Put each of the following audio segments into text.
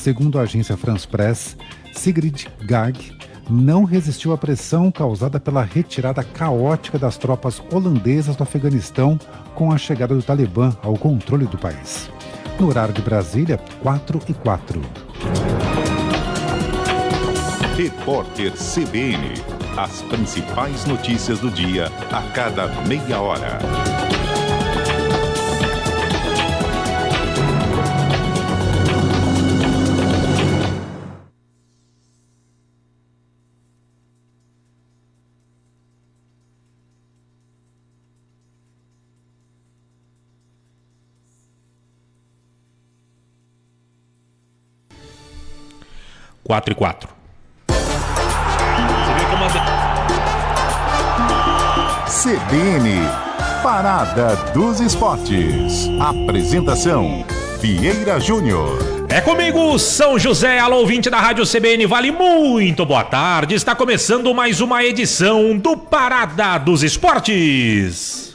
Segundo a agência France Press, Sigrid Kaag não resistiu à pressão causada pela retirada caótica das tropas holandesas do Afeganistão com a chegada do Talibã ao controle do país. No horário de Brasília, 4h04. Repórter CBN. As principais notícias do dia a cada meia hora. Quatro e 4. CBN, Parada dos Esportes. Apresentação, Vieira Júnior. É comigo, São José, alô ouvinte da Rádio CBN Vale, muito boa tarde. Está começando mais uma edição do Parada dos Esportes.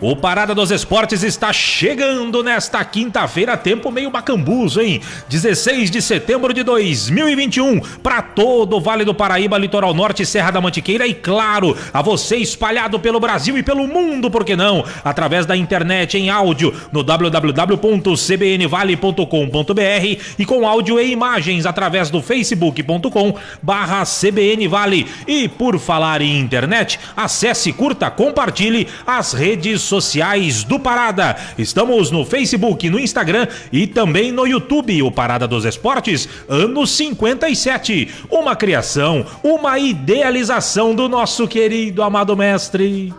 O Parada dos Esportes está chegando nesta quinta-feira, tempo meio macambuzo, hein? 16 de setembro de 2021, para todo o Vale do Paraíba, Litoral Norte, Serra da Mantiqueira e, claro, a você espalhado pelo Brasil e pelo mundo, por que não? Através da internet em áudio no www.cbnvale.com.br e com áudio e imagens através do facebook.com/cbnvale. E por falar em internet, acesse, curta, compartilhe as redes sociais do Parada. Estamos no Facebook, no Instagram e também no YouTube. O Parada dos Esportes, ano 57. Uma criação, uma idealização do nosso querido amado mestre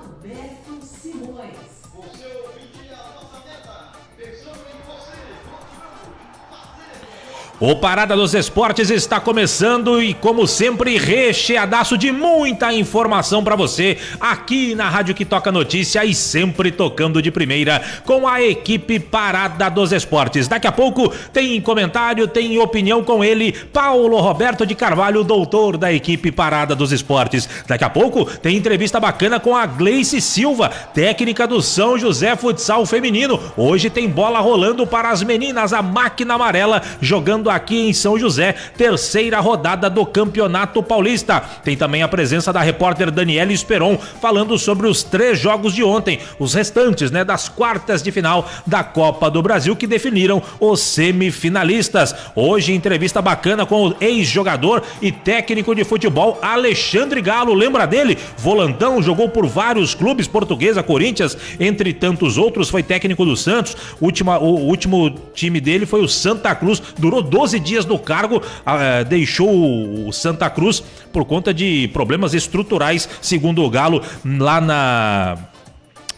O Parada dos Esportes está começando e, como sempre, recheadaço de muita informação para você aqui na Rádio que toca notícia e sempre tocando de primeira com a equipe Parada dos Esportes. Daqui a pouco tem comentário, tem opinião com ele, Paulo Roberto de Carvalho, doutor da equipe Parada dos Esportes. Daqui a pouco tem entrevista bacana com a Gleice Silva, técnica do São José Futsal Feminino. Hoje tem bola rolando para as meninas, a máquina amarela jogando aqui em São José, terceira rodada do Campeonato Paulista. Tem também a presença da repórter Daniela Esperon, falando sobre os 3 jogos de ontem, os restantes, das quartas de final da Copa do Brasil, que definiram os semifinalistas. Hoje, entrevista bacana com o ex-jogador e técnico de futebol Alexandre Galo. Lembra dele? Volantão, jogou por vários clubes, Portuguesa, Corinthians, entre tantos outros, foi técnico do Santos. O último time dele foi o Santa Cruz, durou 12 dias no cargo, deixou o Santa Cruz por conta de problemas estruturais, segundo o Galo, lá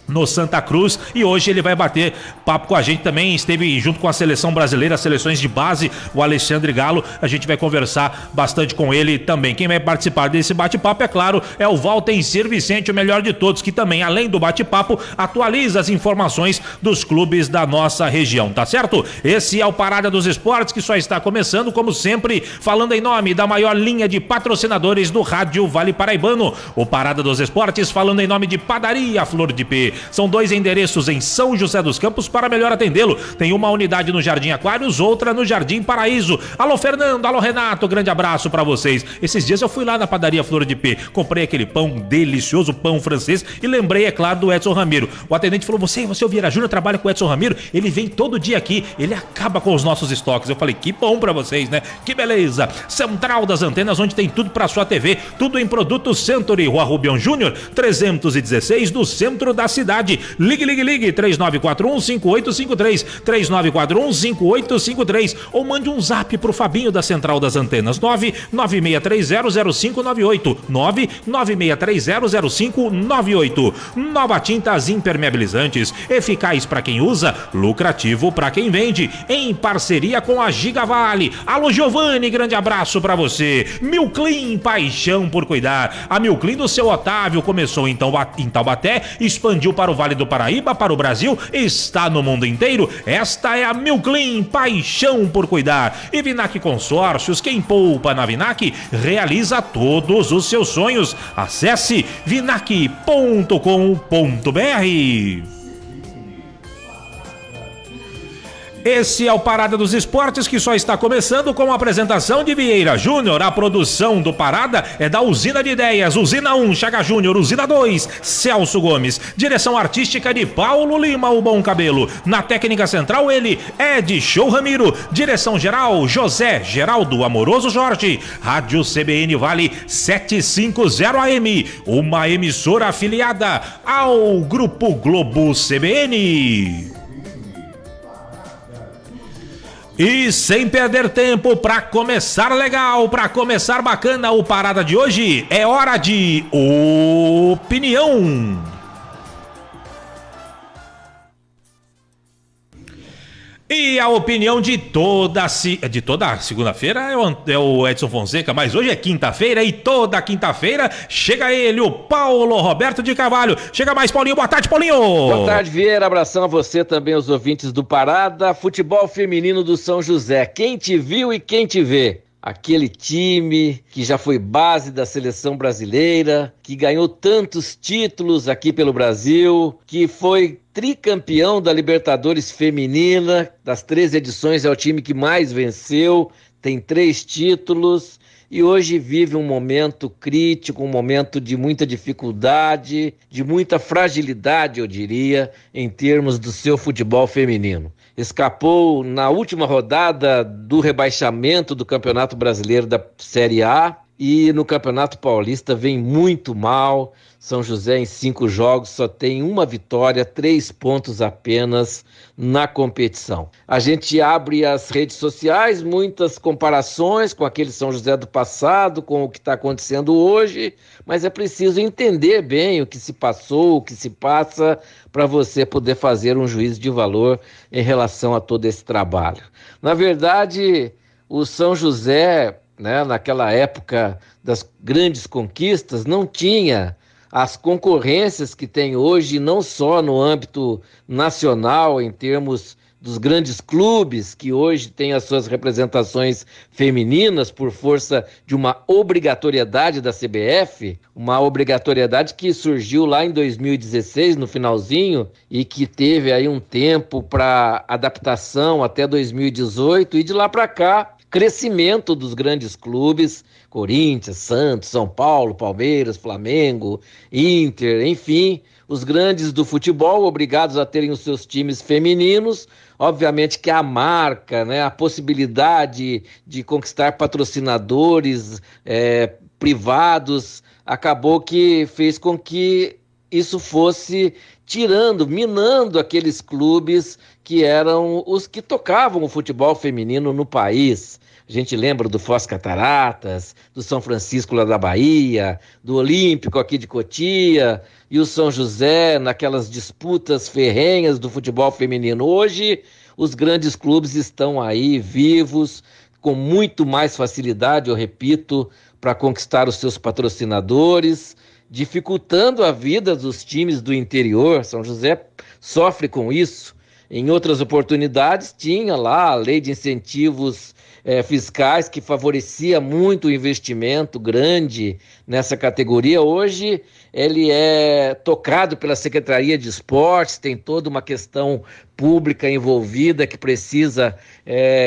no Santa Cruz, e hoje ele vai bater papo com a gente também. Esteve junto com a seleção brasileira, as seleções de base, o Alexandre Galo. A gente vai conversar bastante com ele também. Quem vai participar desse bate-papo, é claro, é o Valtencir Vicente, o melhor de todos, que também, além do bate-papo, atualiza as informações dos clubes da nossa região, tá certo? Esse é o Parada dos Esportes, que só está começando, como sempre, falando em nome da maior linha de patrocinadores do Rádio Vale Paraibano. O Parada dos Esportes falando em nome de Padaria Flor de P. São 2 endereços em São José dos Campos para melhor atendê-lo. Tem uma unidade no Jardim Aquários, outra no Jardim Paraíso. Alô Fernando, alô Renato, grande abraço para vocês. Esses dias eu fui lá na Padaria Flor de P, comprei aquele pão delicioso, pão francês, e lembrei, é claro, do Edson Ramiro. O atendente falou: você o Vieira Júnior, trabalha com o Edson Ramiro? Ele vem todo dia aqui, ele acaba com os nossos estoques. Eu falei: que bom para vocês, né? Que beleza. Central das Antenas, onde tem tudo para sua TV, tudo em produtos Century, Rua Rubião Júnior, 316, do centro da cidade. Ligue, 3941-5853, 3941-5853, ou mande um zap pro Fabinho da Central das Antenas, 996300598, 996300598. Nova Tintas Impermeabilizantes, eficaz para quem usa, lucrativo para quem vende, em parceria com a Gigavale. Alô Giovanni, grande abraço para você. Milclean, paixão por cuidar. A Milclean do seu Otávio começou em Taubaté, expandiu para o Vale do Paraíba, para o Brasil, está no mundo inteiro. Esta é a Milclean, paixão por cuidar. E Vinac Consórcios, quem poupa na Vinac realiza todos os seus sonhos. Acesse vinac.com.br. Esse é o Parada dos Esportes, que só está começando com a apresentação de Vieira Júnior. A produção do Parada é da Usina de Ideias, Usina 1, Chaga Júnior, Usina 2, Celso Gomes. Direção artística de Paulo Lima, o Bom Cabelo. Na técnica central, ele, Ed Show Ramiro. Direção geral, José Geraldo Amoroso Jorge. Rádio CBN Vale 750 AM, uma emissora afiliada ao Grupo Globo CBN. E sem perder tempo, para começar legal, para começar bacana o Parada de hoje, é hora de opinião. E a opinião de toda segunda-feira é o Edson Fonseca, mas hoje é quinta-feira e toda quinta-feira chega ele, o Paulo Roberto de Carvalho. Chega mais, Paulinho. Boa tarde, Paulinho. Boa tarde, Vieira. Abração a você também, os ouvintes do Parada. Futebol feminino do São José. Quem te viu e quem te vê? Aquele time que já foi base da seleção brasileira, que ganhou tantos títulos aqui pelo Brasil, que foi tricampeão da Libertadores Feminina, das 13 edições é o time que mais venceu, tem 3 títulos e hoje vive um momento crítico, um momento de muita dificuldade, de muita fragilidade, eu diria, em termos do seu futebol feminino. Escapou na última rodada do rebaixamento do Campeonato Brasileiro da Série A e no Campeonato Paulista vem muito mal. São José em 5 jogos só tem 1 vitória, 3 pontos apenas na competição. A gente abre as redes sociais, muitas comparações com aquele São José do passado, com o que está acontecendo hoje, mas é preciso entender bem o que se passou, o que se passa, para você poder fazer um juízo de valor em relação a todo esse trabalho. Na verdade, o São José, naquela época das grandes conquistas, não tinha as concorrências que tem hoje, não só no âmbito nacional, em termos dos grandes clubes que hoje têm as suas representações femininas por força de uma obrigatoriedade da CBF, uma obrigatoriedade que surgiu lá em 2016, no finalzinho, e que teve aí um tempo para adaptação até 2018, e de lá para cá, crescimento dos grandes clubes, Corinthians, Santos, São Paulo, Palmeiras, Flamengo, Inter, enfim, os grandes do futebol obrigados a terem os seus times femininos. Obviamente que a marca, a possibilidade de conquistar patrocinadores privados, acabou que fez com que isso fosse minando aqueles clubes que eram os que tocavam o futebol feminino no país. A gente lembra do Foz Cataratas, do São Francisco lá da Bahia, do Olímpico aqui de Cotia, e o São José naquelas disputas ferrenhas do futebol feminino. Hoje, os grandes clubes estão aí vivos, com muito mais facilidade, eu repito, para conquistar os seus patrocinadores, dificultando a vida dos times do interior. São José sofre com isso. Em outras oportunidades, tinha lá a lei de incentivos fiscais que favorecia muito o investimento grande nessa categoria. Hoje ele é tocado pela Secretaria de Esportes, tem toda uma questão pública envolvida que precisa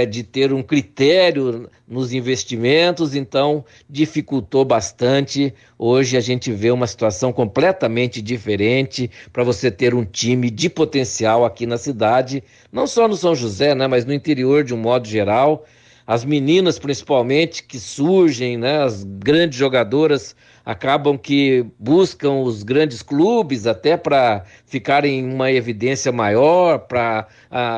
de ter um critério nos investimentos, então dificultou bastante. Hoje a gente vê uma situação completamente diferente para você ter um time de potencial aqui na cidade, não só no São José, mas no interior de um modo geral. As meninas, principalmente, que surgem, as grandes jogadoras, acabam que buscam os grandes clubes até para ficarem em uma evidência maior, para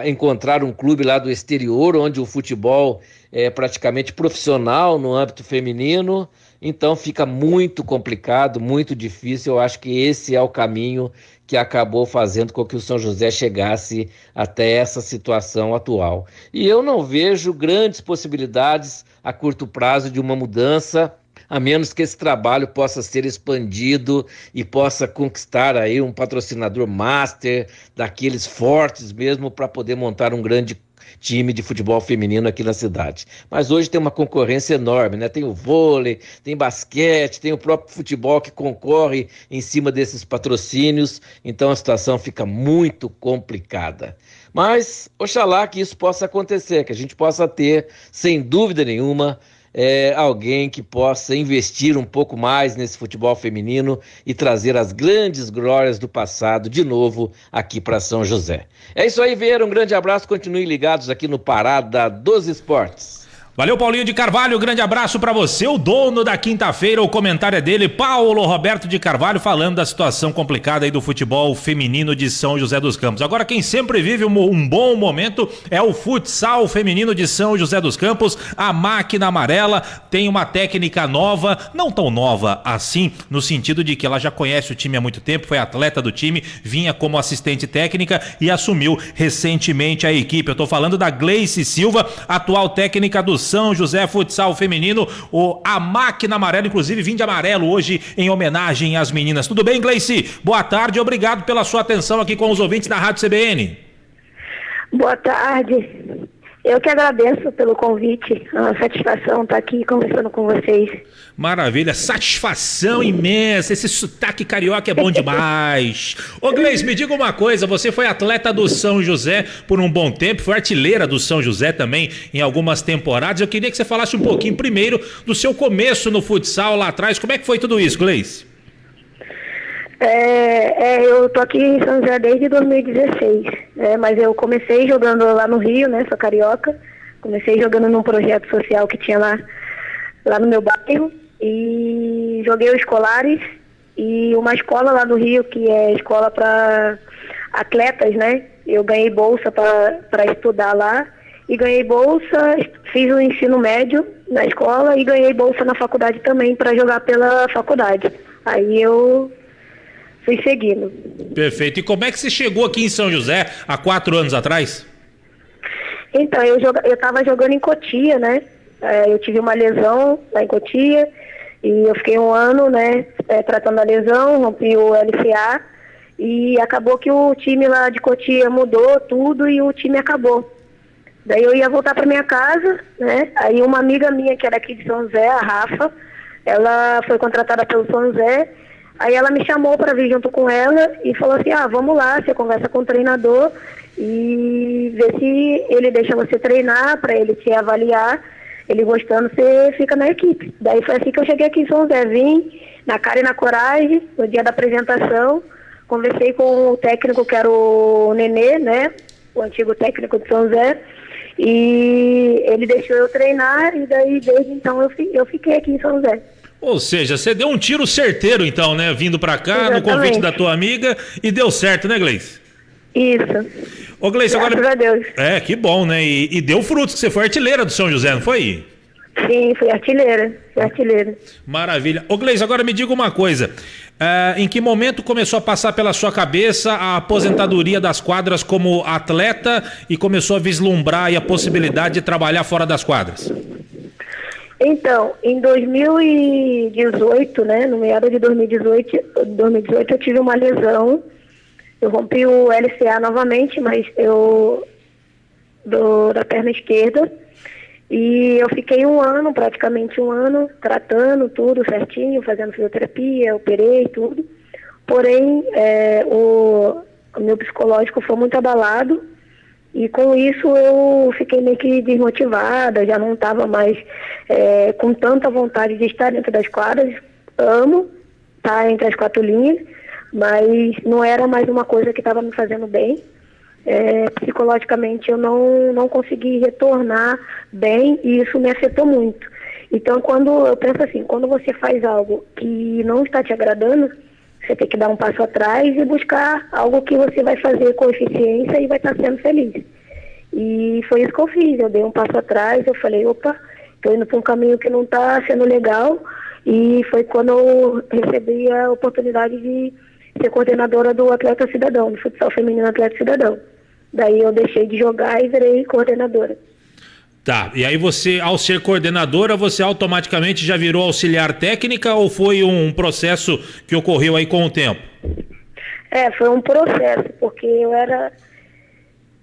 encontrar um clube lá do exterior, onde o futebol é praticamente profissional no âmbito feminino. Então fica muito complicado, muito difícil. Eu acho que esse é o caminho que acabou fazendo com que o São José chegasse até essa situação atual. E eu não vejo grandes possibilidades a curto prazo de uma mudança, a menos que esse trabalho possa ser expandido e possa conquistar aí um patrocinador master, daqueles fortes mesmo, para poder montar um grande time de futebol feminino aqui na cidade. Mas hoje tem uma concorrência enorme, Tem o vôlei, tem basquete, tem o próprio futebol que concorre em cima desses patrocínios, então a situação fica muito complicada. Mas oxalá que isso possa acontecer, que a gente possa ter, sem dúvida nenhuma, alguém que possa investir um pouco mais nesse futebol feminino e trazer as grandes glórias do passado de novo aqui para São José. É isso aí, Vieira, um grande abraço, continuem ligados aqui no Parada dos Esportes. Valeu, Paulinho de Carvalho, grande abraço pra você, o dono da quinta-feira, o comentário é dele, Paulo Roberto de Carvalho, falando da situação complicada aí do futebol feminino de São José dos Campos. Agora, quem sempre vive um bom momento é o futsal feminino de São José dos Campos, a Máquina Amarela tem uma técnica nova, não tão nova assim, no sentido de que ela já conhece o time há muito tempo, foi atleta do time, vinha como assistente técnica e assumiu recentemente a equipe. Eu tô falando da Gleice Silva, atual técnica do São José Futsal Feminino, a Máquina Amarela, inclusive vim de amarelo hoje em homenagem às meninas. Tudo bem, Gleice? Boa tarde, obrigado pela sua atenção aqui com os ouvintes da Rádio CBN. Boa tarde, eu que agradeço pelo convite, é uma satisfação estar aqui conversando com vocês. Maravilha, satisfação imensa, esse sotaque carioca é bom demais. Ô Gleice, me diga uma coisa, você foi atleta do São José por um bom tempo, foi artilheira do São José também em algumas temporadas. Eu queria que você falasse um pouquinho primeiro do seu começo no futsal lá atrás, como é que foi tudo isso, Gleice? Eu tô aqui em São José desde 2016, mas eu comecei jogando lá no Rio, né, sou carioca, comecei jogando num projeto social que tinha lá no meu bairro, e joguei os escolares e uma escola lá do Rio, que é escola para atletas, né, eu ganhei bolsa para estudar lá, e ganhei bolsa, fiz o ensino médio na escola e ganhei bolsa na faculdade também para jogar pela faculdade, aí eu fui seguindo. Perfeito. E como é que você chegou aqui em São José há 4 anos atrás? Então, eu estava jogando em Cotia, né? Eu tive uma lesão lá em Cotia e eu fiquei 1 ano, né, tratando a lesão, rompi o LCA e acabou que o time lá de Cotia mudou tudo e o time acabou. Daí eu ia voltar para minha casa, né? Aí uma amiga minha que era aqui de São José, a Rafa, ela foi contratada pelo São José. Aí ela me chamou para vir junto com ela e falou assim, vamos lá, você conversa com o treinador e vê se ele deixa você treinar, para ele te avaliar, ele gostando, você fica na equipe. Daí foi assim que eu cheguei aqui em São José, vim na cara e na coragem, no dia da apresentação, conversei com o técnico que era o Nenê, né, o antigo técnico de São José, e ele deixou eu treinar e daí desde então eu fiquei aqui em São José. Ou seja, você deu um tiro certeiro então, né? Vindo pra cá, exatamente, no convite da tua amiga e deu certo, né, Gleice? Isso. Ô, Gleice, graças agora... a Deus. Que bom, né? E deu frutos, que você foi artilheira do São José, não foi? Sim, fui artilheira. Maravilha. Ô, Gleice, agora me diga uma coisa. Em que momento começou a passar pela sua cabeça a aposentadoria das quadras como atleta e começou a vislumbrar aí a possibilidade de trabalhar fora das quadras? Então, em 2018, né, no meado de 2018 eu tive uma lesão, eu rompi o LCA novamente, mas da perna esquerda, e eu fiquei praticamente um ano, tratando tudo certinho, fazendo fisioterapia, operei tudo, porém, o meu psicológico foi muito abalado, e com isso eu fiquei meio que desmotivada, já não estava mais com tanta vontade de estar dentro das quadras. Amo estar entre as 4 linhas, mas não era mais uma coisa que estava me fazendo bem. Psicologicamente eu não consegui retornar bem e isso me afetou muito. Então quando eu penso assim, quando você faz algo que não está te agradando, você tem que dar um passo atrás e buscar algo que você vai fazer com eficiência e vai estar sendo feliz. E foi isso que eu fiz, eu dei um passo atrás, eu falei, opa, estou indo para um caminho que não está sendo legal, e foi quando eu recebi a oportunidade de ser coordenadora do Atleta Cidadão, do futsal feminino Atleta Cidadão. Daí eu deixei de jogar e virei coordenadora. Tá, e aí você, ao ser coordenadora, você automaticamente já virou auxiliar técnica ou foi um processo que ocorreu aí com o tempo? Foi um processo, porque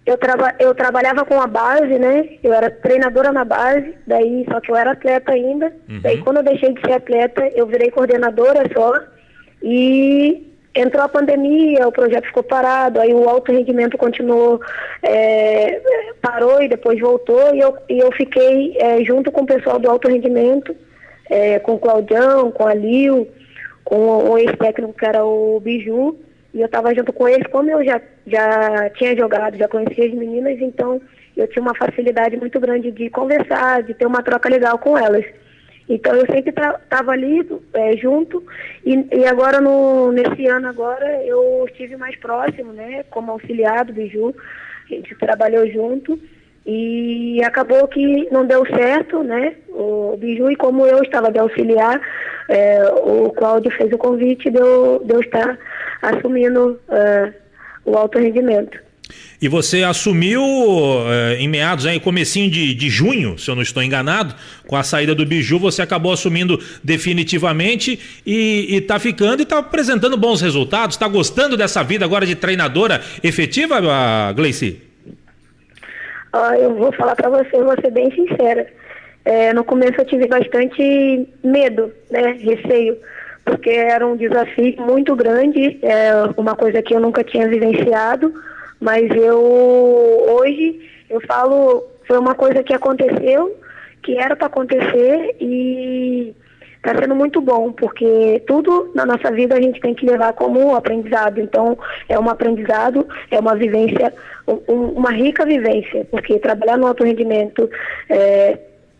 eu trabalhava com a base, né? Eu era treinadora na base, daí só que eu era atleta ainda. Daí quando eu deixei de ser atleta, eu virei coordenadora só e entrou a pandemia, o projeto ficou parado, aí o alto rendimento continuou, parou e depois voltou, e eu fiquei junto com o pessoal do alto rendimento, com o Claudião, com a Lil, com o ex-técnico que era o Biju, e eu estava junto com eles. Como eu já tinha jogado, já conhecia as meninas, então eu tinha uma facilidade muito grande de conversar, de ter uma troca legal com elas. Então eu sempre estava ali junto, e agora nesse ano agora eu estive mais próximo, né, como auxiliar do Biju, a gente trabalhou junto, e acabou que não deu certo, né, o Biju, e como eu estava de auxiliar, o Cláudio fez o convite de eu estar assumindo o alto rendimento. E você assumiu em meados, comecinho de junho, se eu não estou enganado, com a saída do Biju, você acabou assumindo definitivamente e está ficando e está apresentando bons resultados. Está gostando dessa vida agora de treinadora efetiva, Gleice? Eu vou falar para você, vou ser bem sincera. No começo eu tive bastante medo, né, receio, porque era um desafio muito grande, uma coisa que eu nunca tinha vivenciado. Mas hoje, eu falo, foi uma coisa que aconteceu, que era para acontecer, e está sendo muito bom, porque tudo na nossa vida a gente tem que levar como aprendizado. Então, é um aprendizado, é uma vivência, uma rica vivência, porque trabalhar no alto rendimento,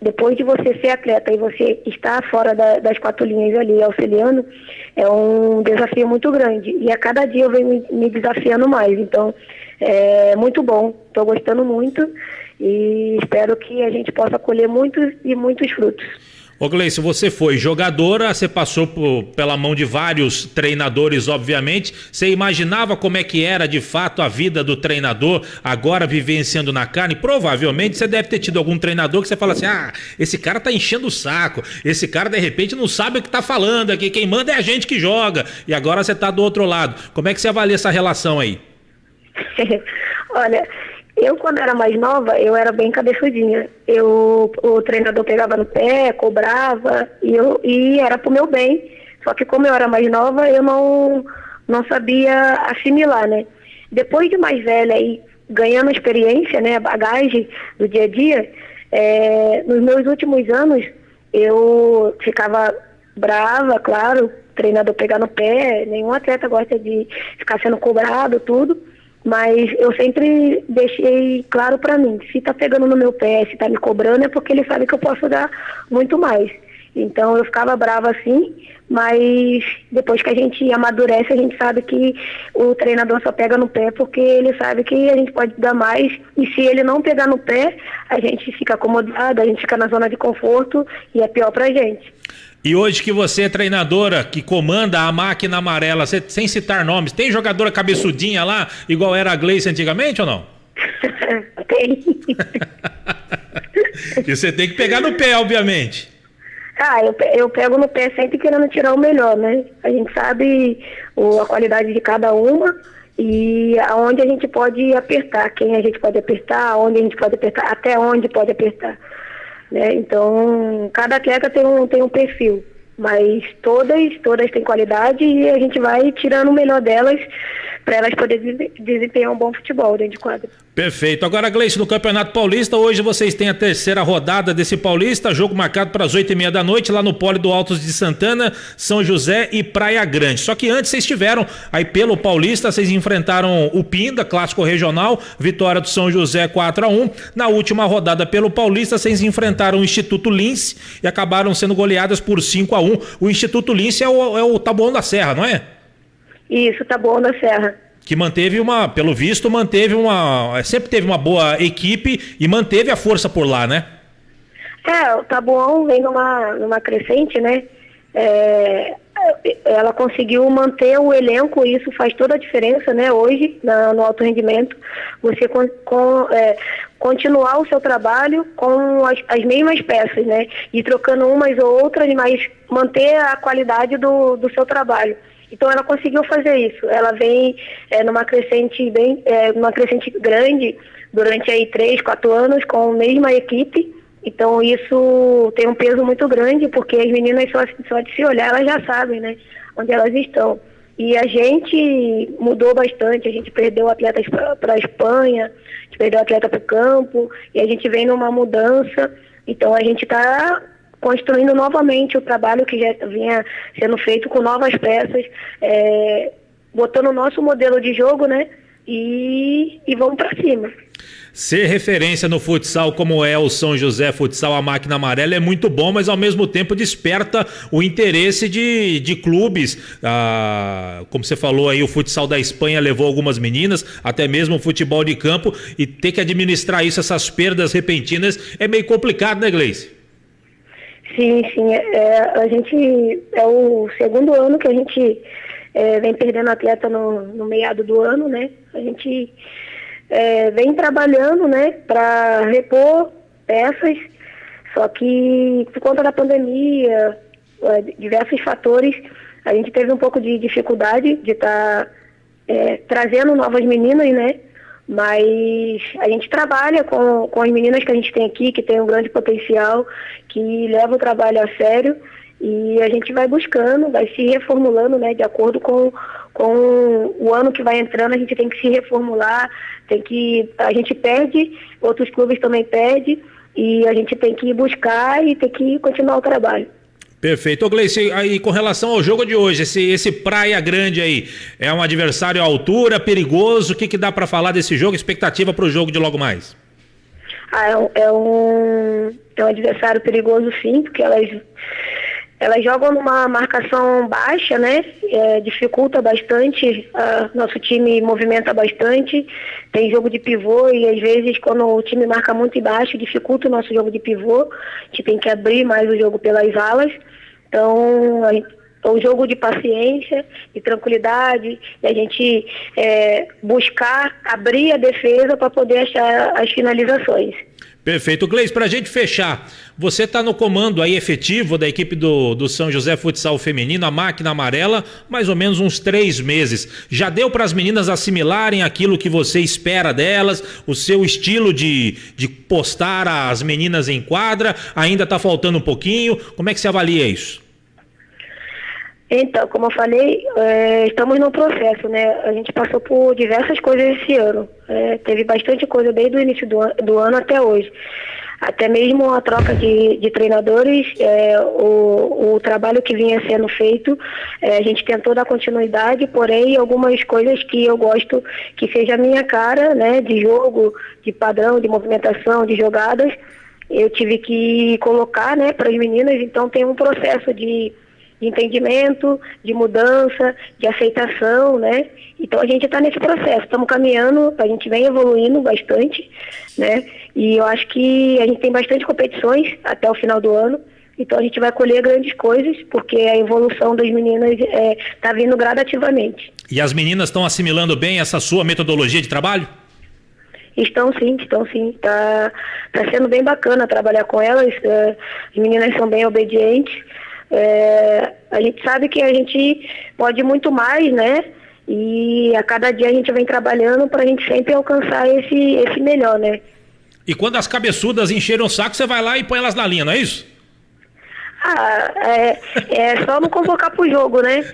depois de você ser atleta e você estar fora das 4 linhas ali auxiliando, é um desafio muito grande. E a cada dia eu venho me desafiando mais. Então, é muito bom. Estou gostando muito e espero que a gente possa colher muitos e muitos frutos. Ô Gleice, você foi jogadora, você passou pela mão de vários treinadores, obviamente. Você imaginava como é que era de fato a vida do treinador, agora vivenciando na carne? Provavelmente você deve ter tido algum treinador que você fala assim, esse cara tá enchendo o saco, esse cara de repente não sabe o que tá falando aqui, quem manda é a gente que joga, e agora você tá do outro lado. Como é que você avalia essa relação aí? Olha, eu quando era mais nova, eu era bem cabeçudinha. O treinador pegava no pé, cobrava, e era pro meu bem. Só que como eu era mais nova, eu não sabia assimilar, né? Depois de mais velha e ganhando experiência, né, a bagagem do dia a dia, nos meus últimos anos, eu ficava brava, claro, o treinador pegar no pé, nenhum atleta gosta de ficar sendo cobrado, tudo. Mas eu sempre deixei claro para mim, se tá pegando no meu pé, se tá me cobrando, é porque ele sabe que eu posso dar muito mais. Então eu ficava brava assim, mas depois que a gente amadurece, a gente sabe que o treinador só pega no pé porque ele sabe que a gente pode dar mais, e se ele não pegar no pé, a gente fica acomodado, a gente fica na zona de conforto e é pior pra gente. E hoje que você é treinadora, que comanda a máquina amarela, sem citar nomes, tem jogadora cabeçudinha lá, igual era a Gleice antigamente ou não? Tem. E você tem que pegar no pé, obviamente. Eu pego no pé sempre querendo tirar o melhor, né? A gente sabe a qualidade de cada uma e aonde a gente pode apertar, quem a gente pode apertar, aonde a gente pode apertar, até onde pode apertar. Né? Então, cada atleta tem um perfil, mas todas têm qualidade e a gente vai tirando o melhor delas para elas poderem desempenhar um bom futebol dentro de quadra. Perfeito. Agora, Gleice, no Campeonato Paulista, hoje vocês têm a 3ª rodada desse Paulista, jogo marcado para as 8h30 da noite, lá no Poli do Altos de Santana, São José e Praia Grande. Só que antes vocês tiveram, aí pelo Paulista, vocês enfrentaram o Pinda, clássico regional, vitória do São José 4-1. Na última rodada pelo Paulista, vocês enfrentaram o Instituto Lince e acabaram sendo goleadas por 5-1. O Instituto Lince é o Taboão da Serra, não é? Isso, Taboão da Serra. Que pelo visto, sempre teve uma boa equipe e manteve a força por lá, né? O Taboão vem numa crescente, né? Ela conseguiu manter o elenco, e isso faz toda a diferença, né? Hoje, no alto rendimento, você continuar o seu trabalho com as mesmas peças, né? E trocando umas ou outras, mas manter a qualidade do seu trabalho. Então ela conseguiu fazer isso. Ela vem numa crescente grande durante aí 3, 4 anos com a mesma equipe. Então isso tem um peso muito grande, porque as meninas só de se olhar elas já sabem, né, onde elas estão. E a gente mudou bastante, a gente perdeu atletas para a Espanha, a gente perdeu atleta para o campo, e a gente vem numa mudança. Então a gente está construindo novamente o trabalho que já vinha sendo feito com novas peças, botando o nosso modelo de jogo, né? E vamos para cima. Ser referência no futsal como é o São José Futsal, a Máquina Amarela, é muito bom, mas ao mesmo tempo desperta o interesse de clubes. Como você falou aí, o futsal da Espanha levou algumas meninas, até mesmo o futebol de campo, e ter que administrar isso, essas perdas repentinas, é meio complicado, né, Gleice? Sim. A gente é o segundo ano que a gente vem perdendo atleta no meado do ano, né? A gente vem trabalhando, né, para repor peças, só que por conta da pandemia, diversos fatores, a gente teve um pouco de dificuldade de estar trazendo novas meninas, né? Mas a gente trabalha com as meninas que a gente tem aqui, que tem um grande potencial, que leva o trabalho a sério, e a gente vai buscando, vai se reformulando, né, de acordo com o ano que vai entrando. A gente tem que se reformular, a gente perde, outros clubes também perdem, e a gente tem que buscar e tem que continuar o trabalho. Perfeito. Ô Gleice, aí com relação ao jogo de hoje, esse Praia Grande aí, é um adversário à altura, perigoso? O que dá para falar desse jogo? Expectativa para o jogo de logo mais? É um adversário perigoso, sim, porque elas jogam numa marcação baixa, né? Dificulta bastante, nosso time movimenta bastante, tem jogo de pivô, e às vezes quando o time marca muito baixo, dificulta o nosso jogo de pivô, a gente tem que abrir mais o jogo pelas alas. Então, o jogo de paciência, de tranquilidade, e a gente buscar abrir a defesa para poder achar as finalizações. Perfeito. Gleice, para a gente fechar, você está no comando aí efetivo da equipe do São José Futsal Feminino, a Máquina Amarela, mais ou menos uns 3 meses. Já deu para as meninas assimilarem aquilo que você espera delas, o seu estilo de postar as meninas em quadra? Ainda está faltando um pouquinho? Como é que você avalia isso? Então, como eu falei, estamos no processo, né? A gente passou por diversas coisas esse ano. Teve bastante coisa desde o início do ano até hoje. Até mesmo a troca de treinadores, o trabalho que vinha sendo feito, a gente tentou dar continuidade, porém algumas coisas que eu gosto que seja a minha cara, né? De jogo, de padrão, de movimentação, de jogadas, eu tive que colocar, né, para as meninas. Então tem um processo de entendimento, de mudança, de aceitação, né? Então a gente está nesse processo, estamos caminhando, a gente vem evoluindo bastante, né? E eu acho que a gente tem bastante competições até o final do ano, então a gente vai colher grandes coisas, porque a evolução das meninas está vindo gradativamente. E as meninas estão assimilando bem essa sua metodologia de trabalho? Estão sim. Tá sendo bem bacana trabalhar com elas, as meninas são bem obedientes. A gente sabe que a gente pode muito mais, né? E a cada dia a gente vem trabalhando para a gente sempre alcançar esse melhor, né? E quando as cabeçudas encheram o saco, você vai lá e põe elas na linha, não é isso? É só não convocar pro jogo, né?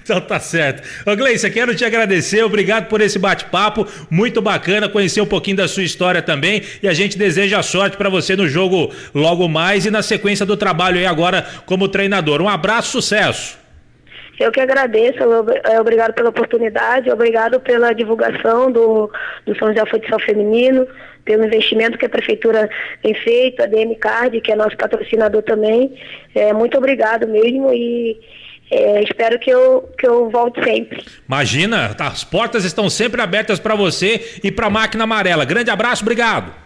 Então tá certo. Ô Gleice, quero te agradecer, obrigado por esse bate-papo, muito bacana, conhecer um pouquinho da sua história também, e a gente deseja sorte para você no jogo logo mais e na sequência do trabalho aí agora como treinador. Um abraço, sucesso. Eu que agradeço, obrigado pela oportunidade, obrigado pela divulgação do São José Futsal Feminino, pelo investimento que a Prefeitura tem feito, a DM Card, que é nosso patrocinador também. Muito obrigado mesmo e espero que eu volte sempre. Imagina, as portas estão sempre abertas para você e para a Máquina Amarela. Grande abraço, obrigado.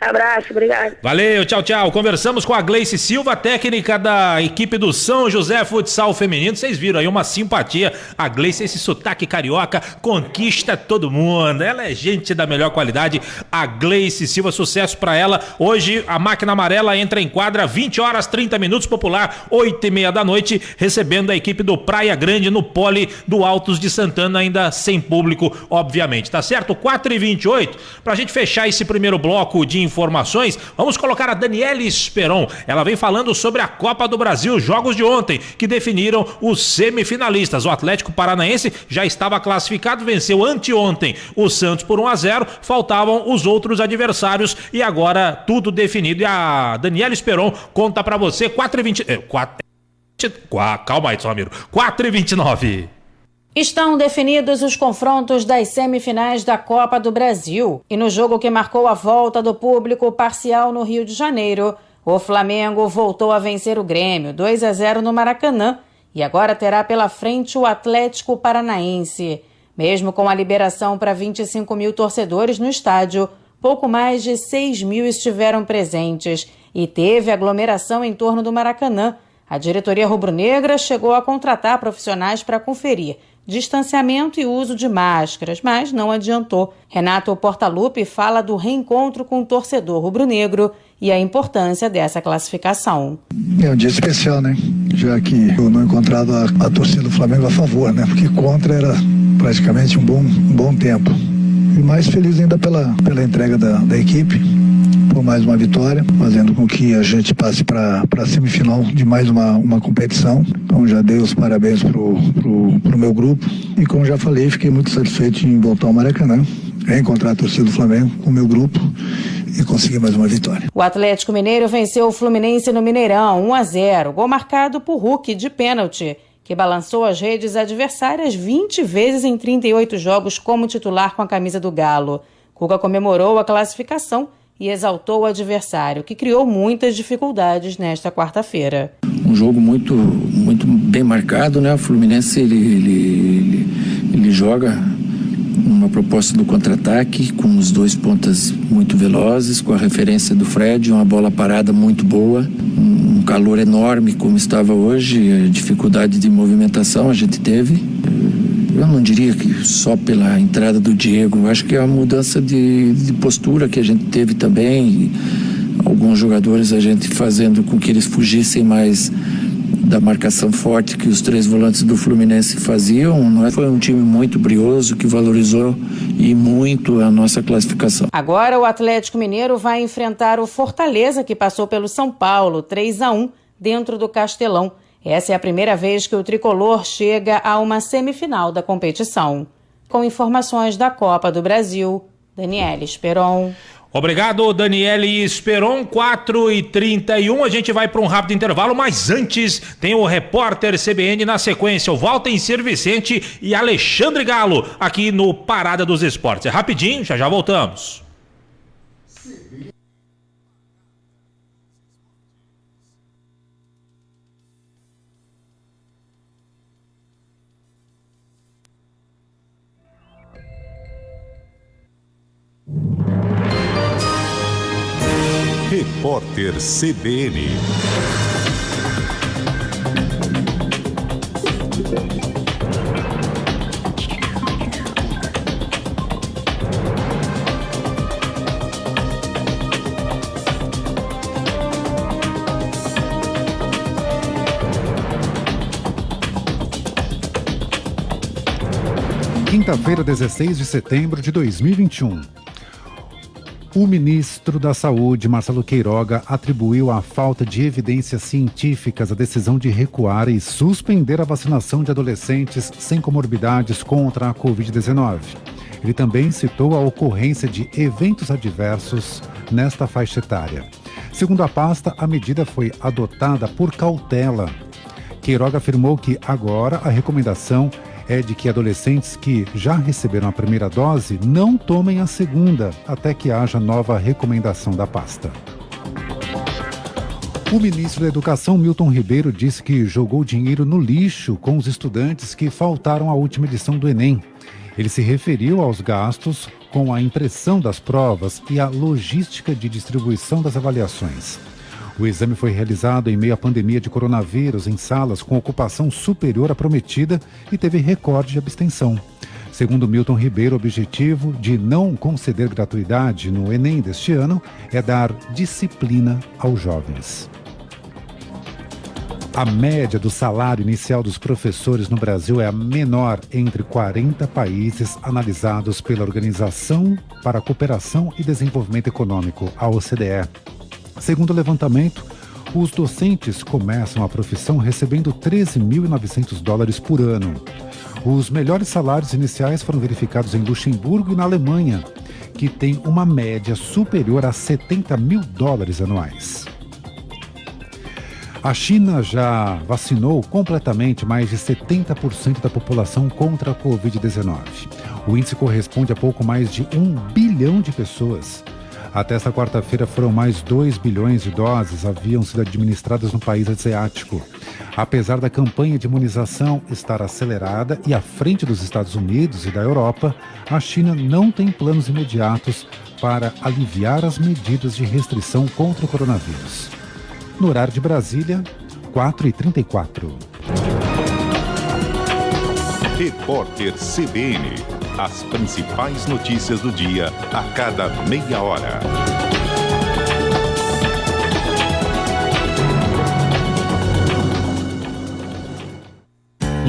Abraço, obrigado. Valeu, tchau, tchau. Conversamos com a Gleice Silva, técnica da equipe do São José Futsal Feminino. Vocês viram aí uma simpatia. A Gleice, esse sotaque carioca, conquista todo mundo. Ela é gente da melhor qualidade. A Gleice Silva, sucesso pra ela. Hoje a Máquina Amarela entra em quadra 20h30, popular, 8h30 da noite, recebendo a equipe do Praia Grande no Poli do Altos de Santana, ainda sem público, obviamente. Tá certo? 4h28, pra gente fechar esse primeiro bloco de informações, vamos colocar a Daniele Esperon. Ela vem falando sobre a Copa do Brasil, jogos de ontem, que definiram os semifinalistas. O Atlético Paranaense já estava classificado, venceu anteontem o Santos por 1-0, faltavam os outros adversários e agora tudo definido. E a Daniele Esperon conta pra você 4h20... Calma aí, Samiro. 4h29. Estão definidos os confrontos das semifinais da Copa do Brasil. E no jogo que marcou a volta do público parcial no Rio de Janeiro, o Flamengo voltou a vencer o Grêmio, 2-0 no Maracanã, e agora terá pela frente o Atlético Paranaense. Mesmo com a liberação para 25 mil torcedores no estádio, pouco mais de 6 mil estiveram presentes e teve aglomeração em torno do Maracanã. A diretoria rubro-negra chegou a contratar profissionais para conferir distanciamento e uso de máscaras, mas não adiantou. Renato Portaluppi fala do reencontro com o torcedor rubro-negro e a importância dessa classificação. É um dia especial, né? Já que eu não encontrado a torcida do Flamengo a favor, né? Porque contra era praticamente um bom tempo. E mais feliz ainda pela entrega da equipe, por mais uma vitória, fazendo com que a gente passe para a semifinal de mais uma competição. Então já dei os parabéns pro meu grupo e, como já falei, fiquei muito satisfeito em voltar ao Maracanã, reencontrar a torcida do Flamengo com o meu grupo e conseguir mais uma vitória. O Atlético Mineiro venceu o Fluminense no Mineirão, 1-0, gol marcado por Hulk de pênalti, que balançou as redes adversárias 20 vezes em 38 jogos como titular com a camisa do Galo. Cuca comemorou a classificação e exaltou o adversário, que criou muitas dificuldades nesta quarta-feira. Um jogo muito bem marcado, né? O Fluminense ele joga uma proposta do contra-ataque, com os dois pontas muito velozes, com a referência do Fred, uma bola parada muito boa, um calor enorme como estava hoje, a dificuldade de movimentação a gente teve. Eu não diria que só pela entrada do Diego, acho que é uma mudança de postura que a gente teve também, e alguns jogadores a gente fazendo com que eles fugissem mais da marcação forte que os três volantes do Fluminense faziam. Não é? Foi um time muito brioso, que valorizou e muito a nossa classificação. Agora o Atlético Mineiro vai enfrentar o Fortaleza, que passou pelo São Paulo, 3-1, dentro do Castelão. Essa é a primeira vez que o tricolor chega a uma semifinal da competição. Com informações da Copa do Brasil, Daniele Esperon. Obrigado, Daniele Esperon. 4h31, a gente vai para um rápido intervalo, mas antes tem o repórter CBN na sequência, o Valtencir Vicente e Alexandre Galo, aqui no Parada dos Esportes. É rapidinho, já voltamos. Repórter CBN. Quinta-feira, 16 de setembro de 2021. O ministro da Saúde, Marcelo Queiroga, atribuiu à falta de evidências científicas a decisão de recuar e suspender a vacinação de adolescentes sem comorbidades contra a Covid-19. Ele também citou a ocorrência de eventos adversos nesta faixa etária. Segundo a pasta, a medida foi adotada por cautela. Queiroga afirmou que agora a recomendação é de que adolescentes que já receberam a primeira dose não tomem a segunda, até que haja nova recomendação da pasta. O ministro da Educação, Milton Ribeiro, disse que jogou dinheiro no lixo com os estudantes que faltaram à última edição do Enem. Ele se referiu aos gastos com a impressão das provas e a logística de distribuição das avaliações. O exame foi realizado em meio à pandemia de coronavírus em salas com ocupação superior à prometida e teve recorde de abstenção. Segundo Milton Ribeiro, o objetivo de não conceder gratuidade no Enem deste ano é dar disciplina aos jovens. A média do salário inicial dos professores no Brasil é a menor entre 40 países analisados pela Organização para a Cooperação e Desenvolvimento Econômico, a OCDE. Segundo o levantamento, os docentes começam a profissão recebendo $13.900 por ano. Os melhores salários iniciais foram verificados em Luxemburgo e na Alemanha, que tem uma média superior a $70 mil anuais. A China já vacinou completamente mais de 70% da população contra a Covid-19. O índice corresponde a pouco mais de 1 bilhão de pessoas. Até esta quarta-feira foram mais 2 bilhões de doses haviam sido administradas no país asiático. Apesar da campanha de imunização estar acelerada e à frente dos Estados Unidos e da Europa, a China não tem planos imediatos para aliviar as medidas de restrição contra o coronavírus. No horário de Brasília, 4h34. Repórter CBN. As principais notícias do dia a cada meia hora.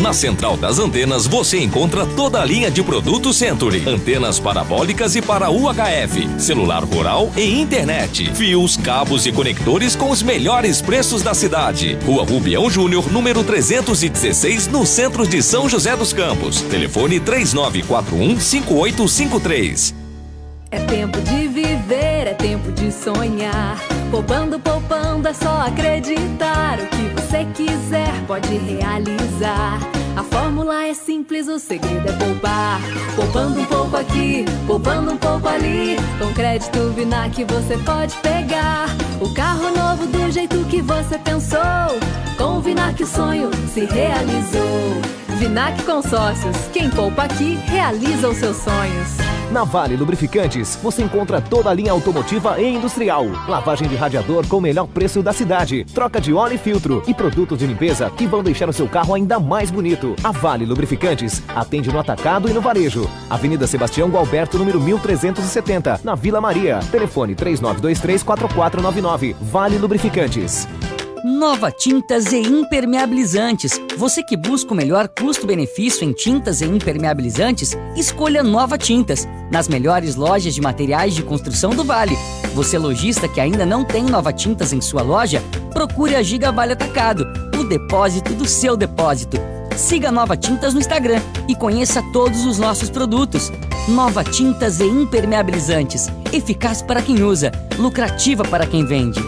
Na Central das Antenas você encontra toda a linha de produtos Century. Antenas parabólicas e para UHF, celular rural e internet. Fios, cabos e conectores com os melhores preços da cidade. Rua Rubião Júnior, número 316, no centro de São José dos Campos. Telefone 3941-5853. É tempo de viver, é tempo de sonhar. Poupando, poupando, é só acreditar. O que você quiser pode realizar. A fórmula é simples, o segredo é poupar. Poupando um pouco aqui, poupando um pouco ali. Com crédito Vinac você pode pegar o carro novo do jeito que você pensou. Com o Vinac o sonho se realizou. Vinac Consórcios, quem poupa aqui, realiza os seus sonhos. Na Vale Lubrificantes, você encontra toda a linha automotiva e industrial. Lavagem de radiador com o melhor preço da cidade. Troca de óleo e filtro. E produtos de limpeza que vão deixar o seu carro ainda mais bonito. A Vale Lubrificantes atende no atacado e no varejo. Avenida Sebastião Gualberto, número 1370, na Vila Maria. Telefone 3923-4499. Vale Lubrificantes. Nova Tintas e Impermeabilizantes. Você que busca o melhor custo-benefício em tintas e impermeabilizantes, escolha Nova Tintas, nas melhores lojas de materiais de construção do Vale. Você lojista que ainda não tem Nova Tintas em sua loja, procure a Giga Vale Atacado, o depósito do seu depósito. Siga Nova Tintas no Instagram e conheça todos os nossos produtos. Nova Tintas e Impermeabilizantes, eficaz para quem usa, lucrativa para quem vende.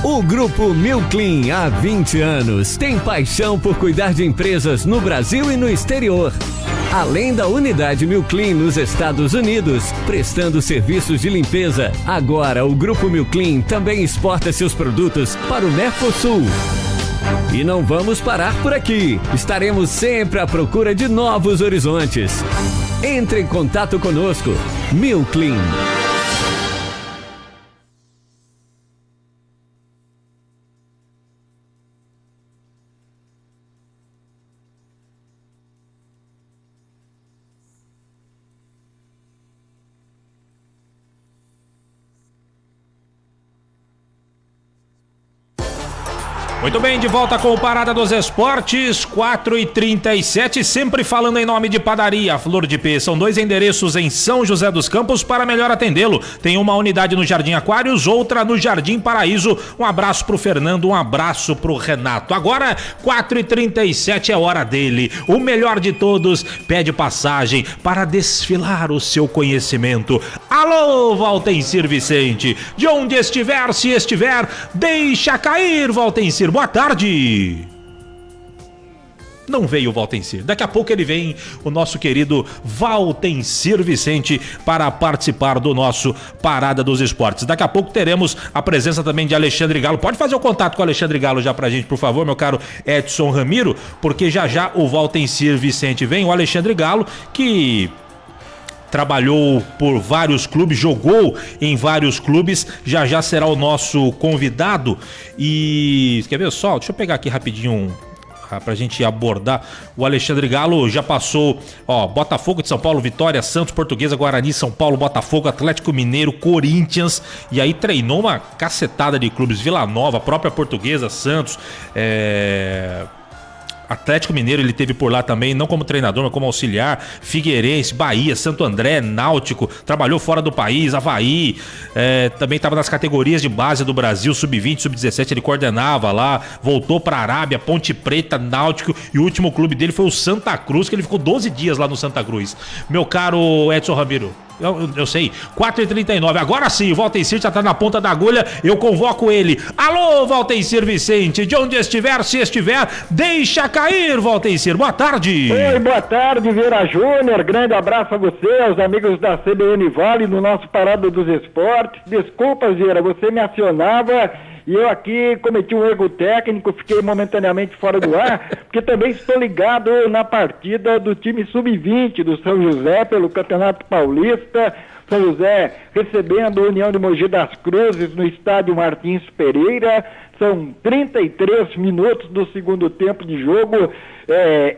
O Grupo Milclean, há 20 anos, tem paixão por cuidar de empresas no Brasil e no exterior. Além da unidade Milclean nos Estados Unidos, prestando serviços de limpeza, agora o Grupo Milclean também exporta seus produtos para o Mercosul. E não vamos parar por aqui. Estaremos sempre à procura de novos horizontes. Entre em contato conosco. Milclean. Muito bem, de volta com o Parada dos Esportes, 4h37, sempre falando em nome de Padaria Flor de P. São 2 endereços em São José dos Campos para melhor atendê-lo. Tem uma unidade no Jardim Aquários, outra no Jardim Paraíso. Um abraço pro Fernando, um abraço pro Renato. Agora, 4h37 é hora dele. O melhor de todos pede passagem para desfilar o seu conhecimento. Alô, Valtencir Vicente. De onde estiver, se estiver, deixa cair, Valtencir. Boa tarde. Não veio o Valtencir. Daqui a pouco ele vem, o nosso querido Valtencir Vicente, para participar do nosso Parada dos Esportes. Daqui a pouco teremos a presença também de Alexandre Galo. Pode fazer o contato com o Alexandre Galo já pra gente, por favor, meu caro Edson Ramiro, porque já já o Valtencir Vicente vem. O Alexandre Galo, que trabalhou por vários clubes, jogou em vários clubes, já já será o nosso convidado. E quer ver só? Deixa eu pegar aqui rapidinho pra gente abordar. O Alexandre Galo já passou, Botafogo de São Paulo, Vitória, Santos, Portuguesa, Guarani, São Paulo, Botafogo, Atlético Mineiro, Corinthians, e aí treinou uma cacetada de clubes, Vila Nova, própria Portuguesa, Santos, Atlético Mineiro ele teve por lá também, não como treinador, mas como auxiliar, Figueirense, Bahia, Santo André, Náutico, trabalhou fora do país, Avaí, também estava nas categorias de base do Brasil, Sub-20, Sub-17, ele coordenava lá, voltou para a Arábia, Ponte Preta, Náutico, e o último clube dele foi o Santa Cruz, que ele ficou 12 dias lá no Santa Cruz. Meu caro Edson Ramiro, eu sei, 4h39, agora sim, o Valtencir já tá na ponta da agulha, eu convoco ele. Alô, Valtencir Vicente, de onde estiver, se estiver, deixa cair, Valtencir, boa tarde. Oi, boa tarde, Vieira Júnior, grande abraço a você, aos amigos da CBN Vale, no nosso Parada dos Esportes. Desculpa, Vieira, você me acionava e eu aqui cometi um erro técnico, fiquei momentaneamente fora do ar, porque também estou ligado na partida do time Sub-20 do São José pelo Campeonato Paulista. São José recebendo a União de Mogi das Cruzes no estádio Martins Pereira. São 33 minutos do segundo tempo de jogo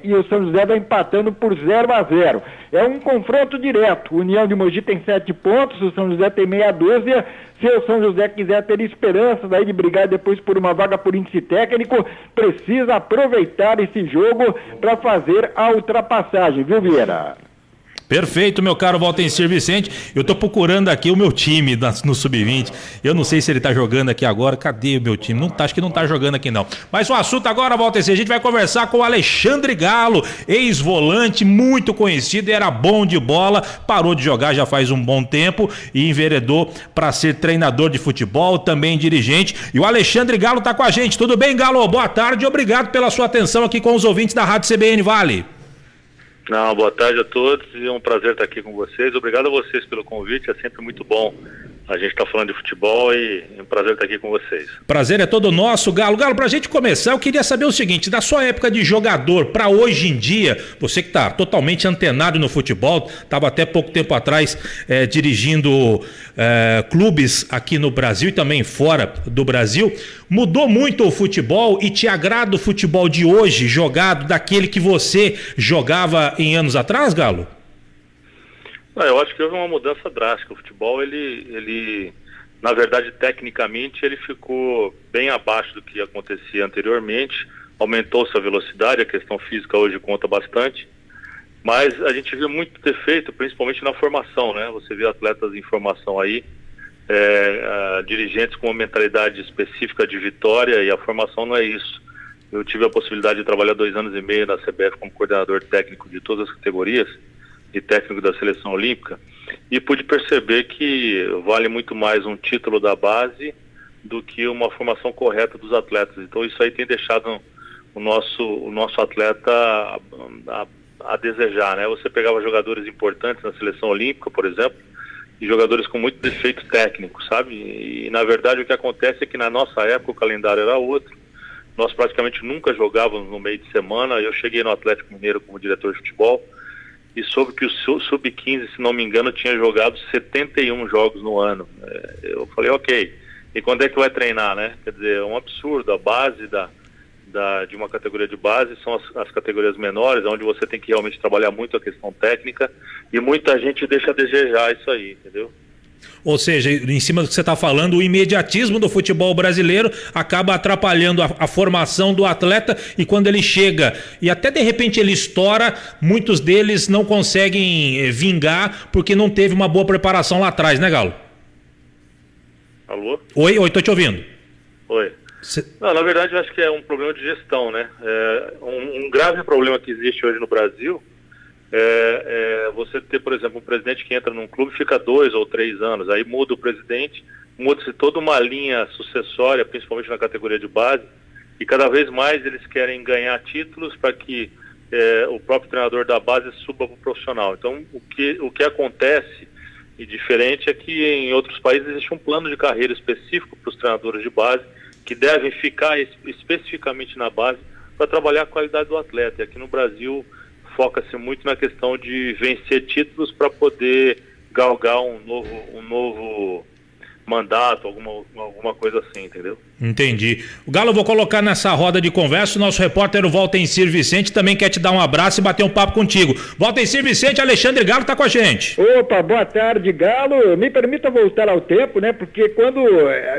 e o São José vai empatando por 0-0. É um confronto direto. O União de Mogi tem 7 pontos, o São José tem meia dúzia. Se o São José quiser ter esperança daí de brigar depois por uma vaga por índice técnico, precisa aproveitar esse jogo para fazer a ultrapassagem, viu, Vieira? Perfeito, meu caro Valtencir Vicente. Eu tô procurando aqui o meu time no Sub-20. Eu não sei se ele tá jogando aqui agora. Cadê o meu time? Acho que não tá jogando aqui não. Mas o assunto agora, Valtencir, a gente vai conversar com o Alexandre Galo, ex-volante, muito conhecido, era bom de bola, parou de jogar já faz um bom tempo e enveredou para ser treinador de futebol, também dirigente. E o Alexandre Galo tá com a gente. Tudo bem, Galo? Boa tarde, obrigado pela sua atenção aqui com os ouvintes da Rádio CBN Vale. Não, boa tarde a todos, é um prazer estar aqui com vocês, obrigado a vocês pelo convite, é sempre muito bom a gente estar falando de futebol e é um prazer estar aqui com vocês. Prazer é todo nosso, Galo. Galo, pra gente começar, eu queria saber o seguinte, da sua época de jogador para hoje em dia, você que tá totalmente antenado no futebol, estava até pouco tempo atrás dirigindo clubes aqui no Brasil e também fora do Brasil, mudou muito o futebol e te agrada o futebol de hoje, jogado daquele que você jogava em anos atrás, Galo? Eu acho que houve uma mudança drástica. O futebol, ele na verdade, tecnicamente, ele ficou bem abaixo do que acontecia anteriormente. Aumentou-se a velocidade, a questão física hoje conta bastante. Mas a gente viu muito defeito, principalmente na formação, né? Você vê atletas em formação aí, dirigentes com uma mentalidade específica de vitória, e a formação não é isso. Eu tive a possibilidade de trabalhar 2 anos e meio na CBF como coordenador técnico de todas as categorias e técnico da seleção olímpica, e pude perceber que vale muito mais um título da base do que uma formação correta dos atletas. Então isso aí tem deixado o nosso atleta a desejar, né? Você pegava jogadores importantes na seleção olímpica, por exemplo, e jogadores com muito defeito técnico, sabe? E na verdade o que acontece é que na nossa época o calendário era outro, nós praticamente nunca jogávamos no meio de semana. Eu cheguei no Atlético Mineiro como diretor de futebol e soube que o Sub-15, se não me engano, tinha jogado 71 jogos no ano. Eu falei, ok, e quando é que vai treinar, né? Quer dizer, é um absurdo. A base de uma categoria de base são as categorias menores, onde você tem que realmente trabalhar muito a questão técnica, e muita gente deixa a desejar isso aí, entendeu? Ou seja, em cima do que você está falando, o imediatismo do futebol brasileiro acaba atrapalhando a formação do atleta, e quando ele chega e até de repente ele estoura, muitos deles não conseguem vingar porque não teve uma boa preparação lá atrás, né, Galo? Alô? Oi, tô te ouvindo. Oi. Não, na verdade eu acho que é um problema de gestão, né? Um grave problema que existe hoje no Brasil você ter, por exemplo, um presidente que entra num clube e fica 2 ou 3 anos, aí muda o presidente, muda-se toda uma linha sucessória, principalmente na categoria de base, e cada vez mais eles querem ganhar títulos para que o próprio treinador da base suba para o profissional. Então, o que acontece e diferente é que em outros países existe um plano de carreira específico para os treinadores de base, que devem ficar especificamente na base para trabalhar a qualidade do atleta. E aqui no Brasil foca-se muito na questão de vencer títulos para poder galgar um novo mandato, alguma coisa assim, entendeu? Entendi. O Galo, eu vou colocar nessa roda de conversa o nosso repórter Valtencir Vicente, também quer te dar um abraço e bater um papo contigo. Valtencir Vicente, Alexandre Galo tá com a gente. Opa, boa tarde, Galo. Me permita voltar ao tempo, né? Porque quando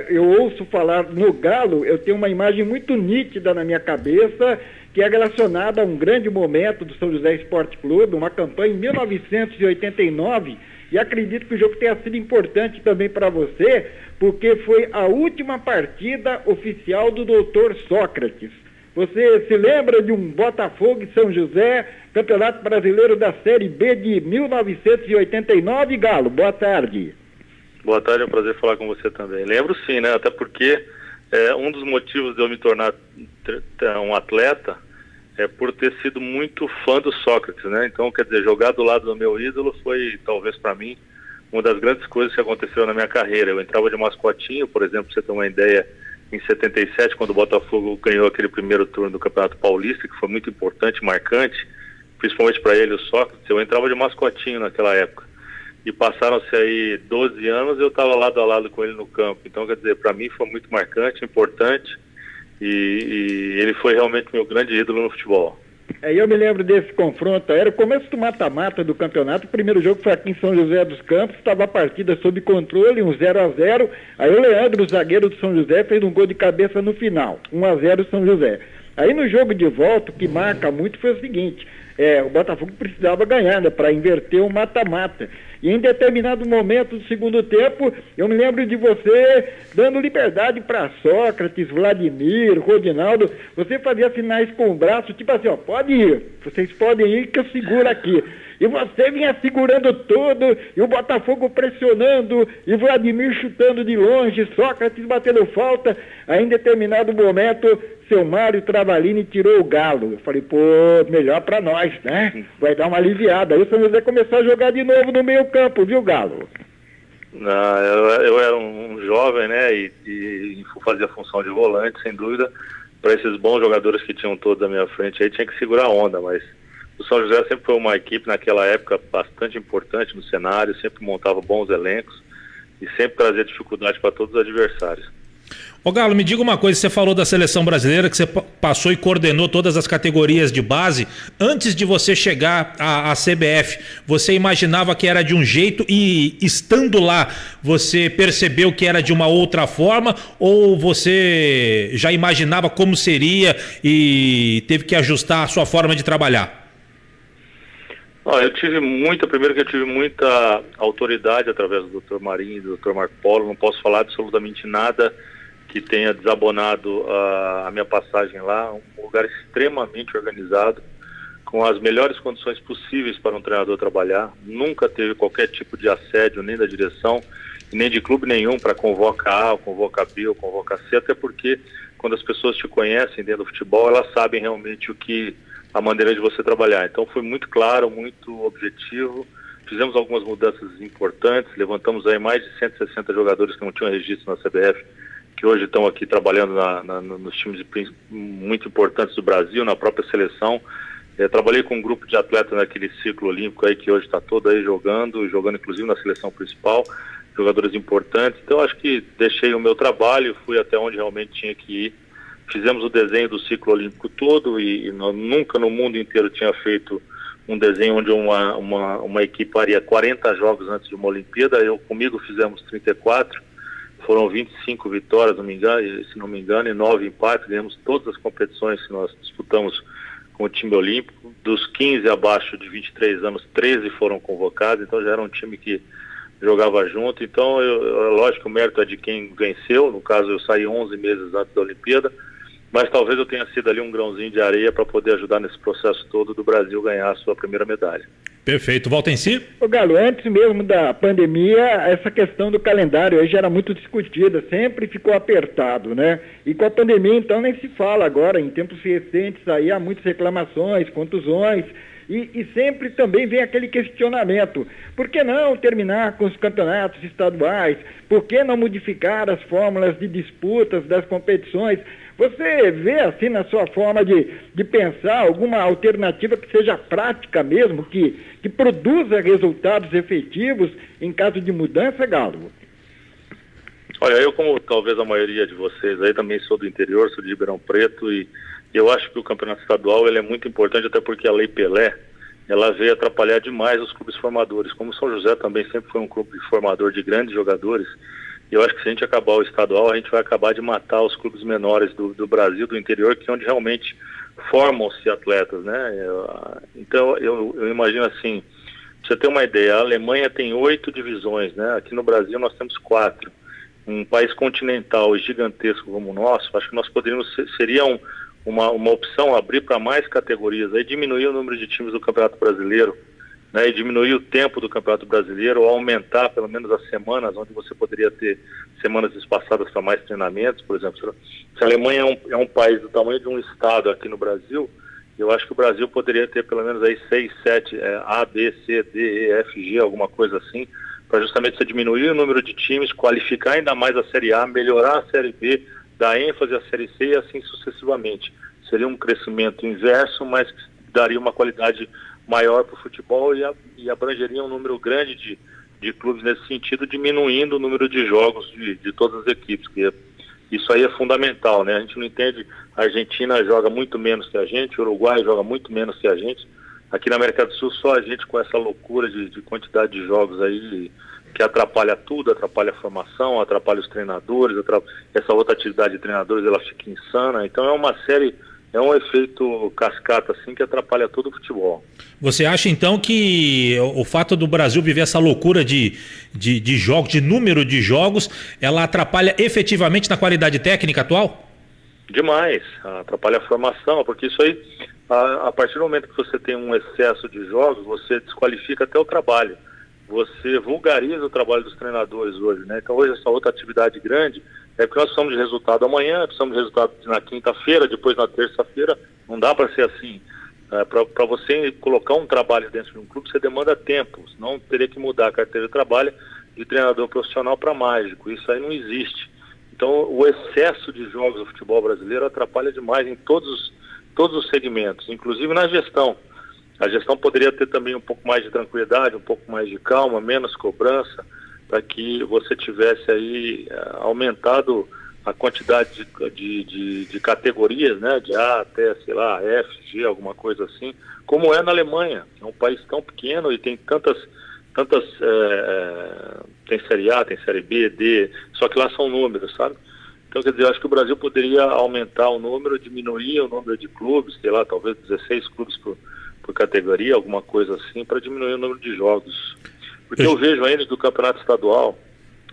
eu ouço falar no Galo, eu tenho uma imagem muito nítida na minha cabeça, que é relacionada a um grande momento do São José Esporte Clube, uma campanha em 1989, e acredito que o jogo tenha sido importante também para você, porque foi a última partida oficial do Dr. Sócrates. Você se lembra de um Botafogo e São José, Campeonato Brasileiro da Série B de 1989, Galo? Boa tarde. Boa tarde, é um prazer falar com você também. Lembro sim, né? Até porque um dos motivos de eu me tornar um atleta é por ter sido muito fã do Sócrates, né? Então, quer dizer, jogar do lado do meu ídolo foi, talvez para mim, uma das grandes coisas que aconteceu na minha carreira. Eu entrava de mascotinho, por exemplo, pra você ter uma ideia, em 77, quando o Botafogo ganhou aquele primeiro turno do Campeonato Paulista, que foi muito importante, marcante, principalmente para ele, o Sócrates, eu entrava de mascotinho naquela época. E passaram-se aí 12 anos, eu estava lado a lado com ele no campo. Então, quer dizer, para mim foi muito marcante, importante, e ele foi realmente meu grande ídolo no futebol. Eu me lembro desse confronto, era o começo do mata-mata do campeonato, o primeiro jogo foi aqui em São José dos Campos, estava a partida sob controle, 1-0, aí o Leandro, o zagueiro do São José, fez um gol de cabeça no final, 1-0 São José. Aí no jogo de volta, o que marca muito foi o seguinte, o Botafogo precisava ganhar, né, para inverter o mata-mata. E em determinado momento do segundo tempo, eu me lembro de você dando liberdade para Sócrates, Vladimir, Rodinaldo. Você fazia sinais com o braço, tipo assim, ó, pode ir, vocês podem ir que eu seguro aqui. E você vinha segurando tudo, e o Botafogo pressionando, e Vladimir chutando de longe, Sócrates batendo falta. Aí em determinado momento, seu Mário Travalini tirou o Galo. Eu falei, pô, melhor pra nós, né? Vai dar uma aliviada. Aí o São José começou a jogar de novo no meio campo, viu, Galo? Não, eu era um jovem, né, e fazia a função de volante, sem dúvida. Para esses bons jogadores que tinham todos à minha frente, aí tinha que segurar a onda, mas o São José sempre foi uma equipe naquela época bastante importante no cenário, sempre montava bons elencos e sempre trazia dificuldade para todos os adversários. Ô Galo, me diga uma coisa, você falou da seleção brasileira, que você passou e coordenou todas as categorias de base. Antes de você chegar à CBF, você imaginava que era de um jeito e estando lá, você percebeu que era de uma outra forma, ou você já imaginava como seria e teve que ajustar a sua forma de trabalhar? Primeiro que eu tive muita autoridade através do Dr. Marinho e do Dr. Marco Polo, não posso falar absolutamente nada que tenha desabonado a minha passagem lá, um lugar extremamente organizado, com as melhores condições possíveis para um treinador trabalhar, nunca teve qualquer tipo de assédio, nem da direção, nem de clube nenhum para convocar A, ou convocar B, ou convocar C, até porque quando as pessoas te conhecem dentro do futebol, elas sabem realmente a maneira de você trabalhar. Então foi muito claro, muito objetivo, fizemos algumas mudanças importantes, levantamos aí mais de 160 jogadores que não tinham registro na CBF, que hoje estão aqui trabalhando nos times muito importantes do Brasil, na própria seleção. Trabalhei com um grupo de atletas naquele ciclo olímpico aí que hoje está todo aí jogando inclusive na seleção principal, jogadores importantes. Então acho que deixei o meu trabalho, fui até onde realmente tinha que ir. Fizemos o desenho do ciclo olímpico todo e nunca no mundo inteiro tinha feito um desenho onde uma equipe faria 40 jogos antes de uma Olimpíada. Comigo fizemos 34, foram 25 vitórias, se não me engano, e 9 empates. Ganhamos todas as competições que nós disputamos com o time olímpico. Dos 15 abaixo de 23 anos, 13 foram convocados, então já era um time que jogava junto. Então, lógico que o mérito é de quem venceu. No caso, eu saí 11 meses antes da Olimpíada, mas talvez eu tenha sido ali um grãozinho de areia para poder ajudar nesse processo todo do Brasil ganhar a sua primeira medalha. Perfeito. Valtencir? Ô Galo, antes mesmo da pandemia, essa questão do calendário aí já era muito discutida, sempre ficou apertado, né? E com a pandemia, então, nem se fala agora, em tempos recentes aí há muitas reclamações, contusões, e sempre também vem aquele questionamento, por que não terminar com os campeonatos estaduais? Por que não modificar as fórmulas de disputas das competições? Você vê assim na sua forma de pensar alguma alternativa que seja prática mesmo, que produza resultados efetivos em caso de mudança, Galo? Olha, eu, como talvez a maioria de vocês aí, também sou do interior, sou de Ribeirão Preto, e eu acho que o campeonato estadual ele é muito importante, até porque a Lei Pelé, ela veio atrapalhar demais os clubes formadores. Como São José também sempre foi um clube formador de grandes jogadores, eu acho que se a gente acabar o estadual, a gente vai acabar de matar os clubes menores do Brasil, do interior, que é onde realmente formam-se atletas, né? Então, eu imagino assim, pra você ter uma ideia, a Alemanha tem 8 divisões, né? Aqui no Brasil nós temos 4. Um país continental e gigantesco como o nosso, acho que nós poderíamos, seria uma opção abrir para mais categorias, aí diminuir o número de times do Campeonato Brasileiro, né, e diminuir o tempo do Campeonato Brasileiro, ou aumentar pelo menos as semanas, onde você poderia ter semanas espaçadas para mais treinamentos, por exemplo. Se a Alemanha é um país do tamanho de um estado aqui no Brasil, eu acho que o Brasil poderia ter pelo menos aí 6, 7, A, B, C, D, E, F, G, alguma coisa assim, para justamente você diminuir o número de times, qualificar ainda mais a Série A, melhorar a Série B, dar ênfase à Série C e assim sucessivamente. Seria um crescimento inverso, mas que daria uma qualidade maior para o futebol e abrangeria um número grande de clubes nesse sentido, diminuindo o número de jogos de todas as equipes, que isso aí é fundamental, né? A gente não entende, a Argentina joga muito menos que a gente, o Uruguai joga muito menos que a gente. Aqui na América do Sul, só a gente com essa loucura de quantidade de jogos aí, que atrapalha tudo, atrapalha a formação, atrapalha os treinadores, essa outra atividade de treinadores, ela fica insana. Então é um efeito cascata assim que atrapalha todo o futebol. Você acha então que o fato do Brasil viver essa loucura de jogos, de número de jogos, ela atrapalha efetivamente na qualidade técnica atual? Demais, atrapalha a formação, porque isso aí, a partir do momento que você tem um excesso de jogos, você desqualifica até o trabalho. Você vulgariza o trabalho dos treinadores hoje, né? Então hoje essa outra atividade grande é porque nós precisamos de resultado amanhã, precisamos de resultado na quinta-feira, depois na terça-feira. Não dá para ser assim. Para você colocar um trabalho dentro de um clube, você demanda tempo, senão teria que mudar a carteira de trabalho de treinador profissional para mágico. Isso aí não existe. Então o excesso de jogos do futebol brasileiro atrapalha demais em todos os segmentos, inclusive na gestão. A gestão poderia ter também um pouco mais de tranquilidade, um pouco mais de calma, menos cobrança, para que você tivesse aí aumentado a quantidade de categorias, né, de A até, sei lá, F, G, alguma coisa assim, como é na Alemanha, que é um país tão pequeno e tem tem Série A, tem Série B, D, só que lá são números, sabe? Então, quer dizer, eu acho que o Brasil poderia aumentar o número, diminuir o número de clubes, sei lá, talvez 16 clubes por categoria, alguma coisa assim, para diminuir o número de jogos. Porque eu vejo ainda que o campeonato estadual,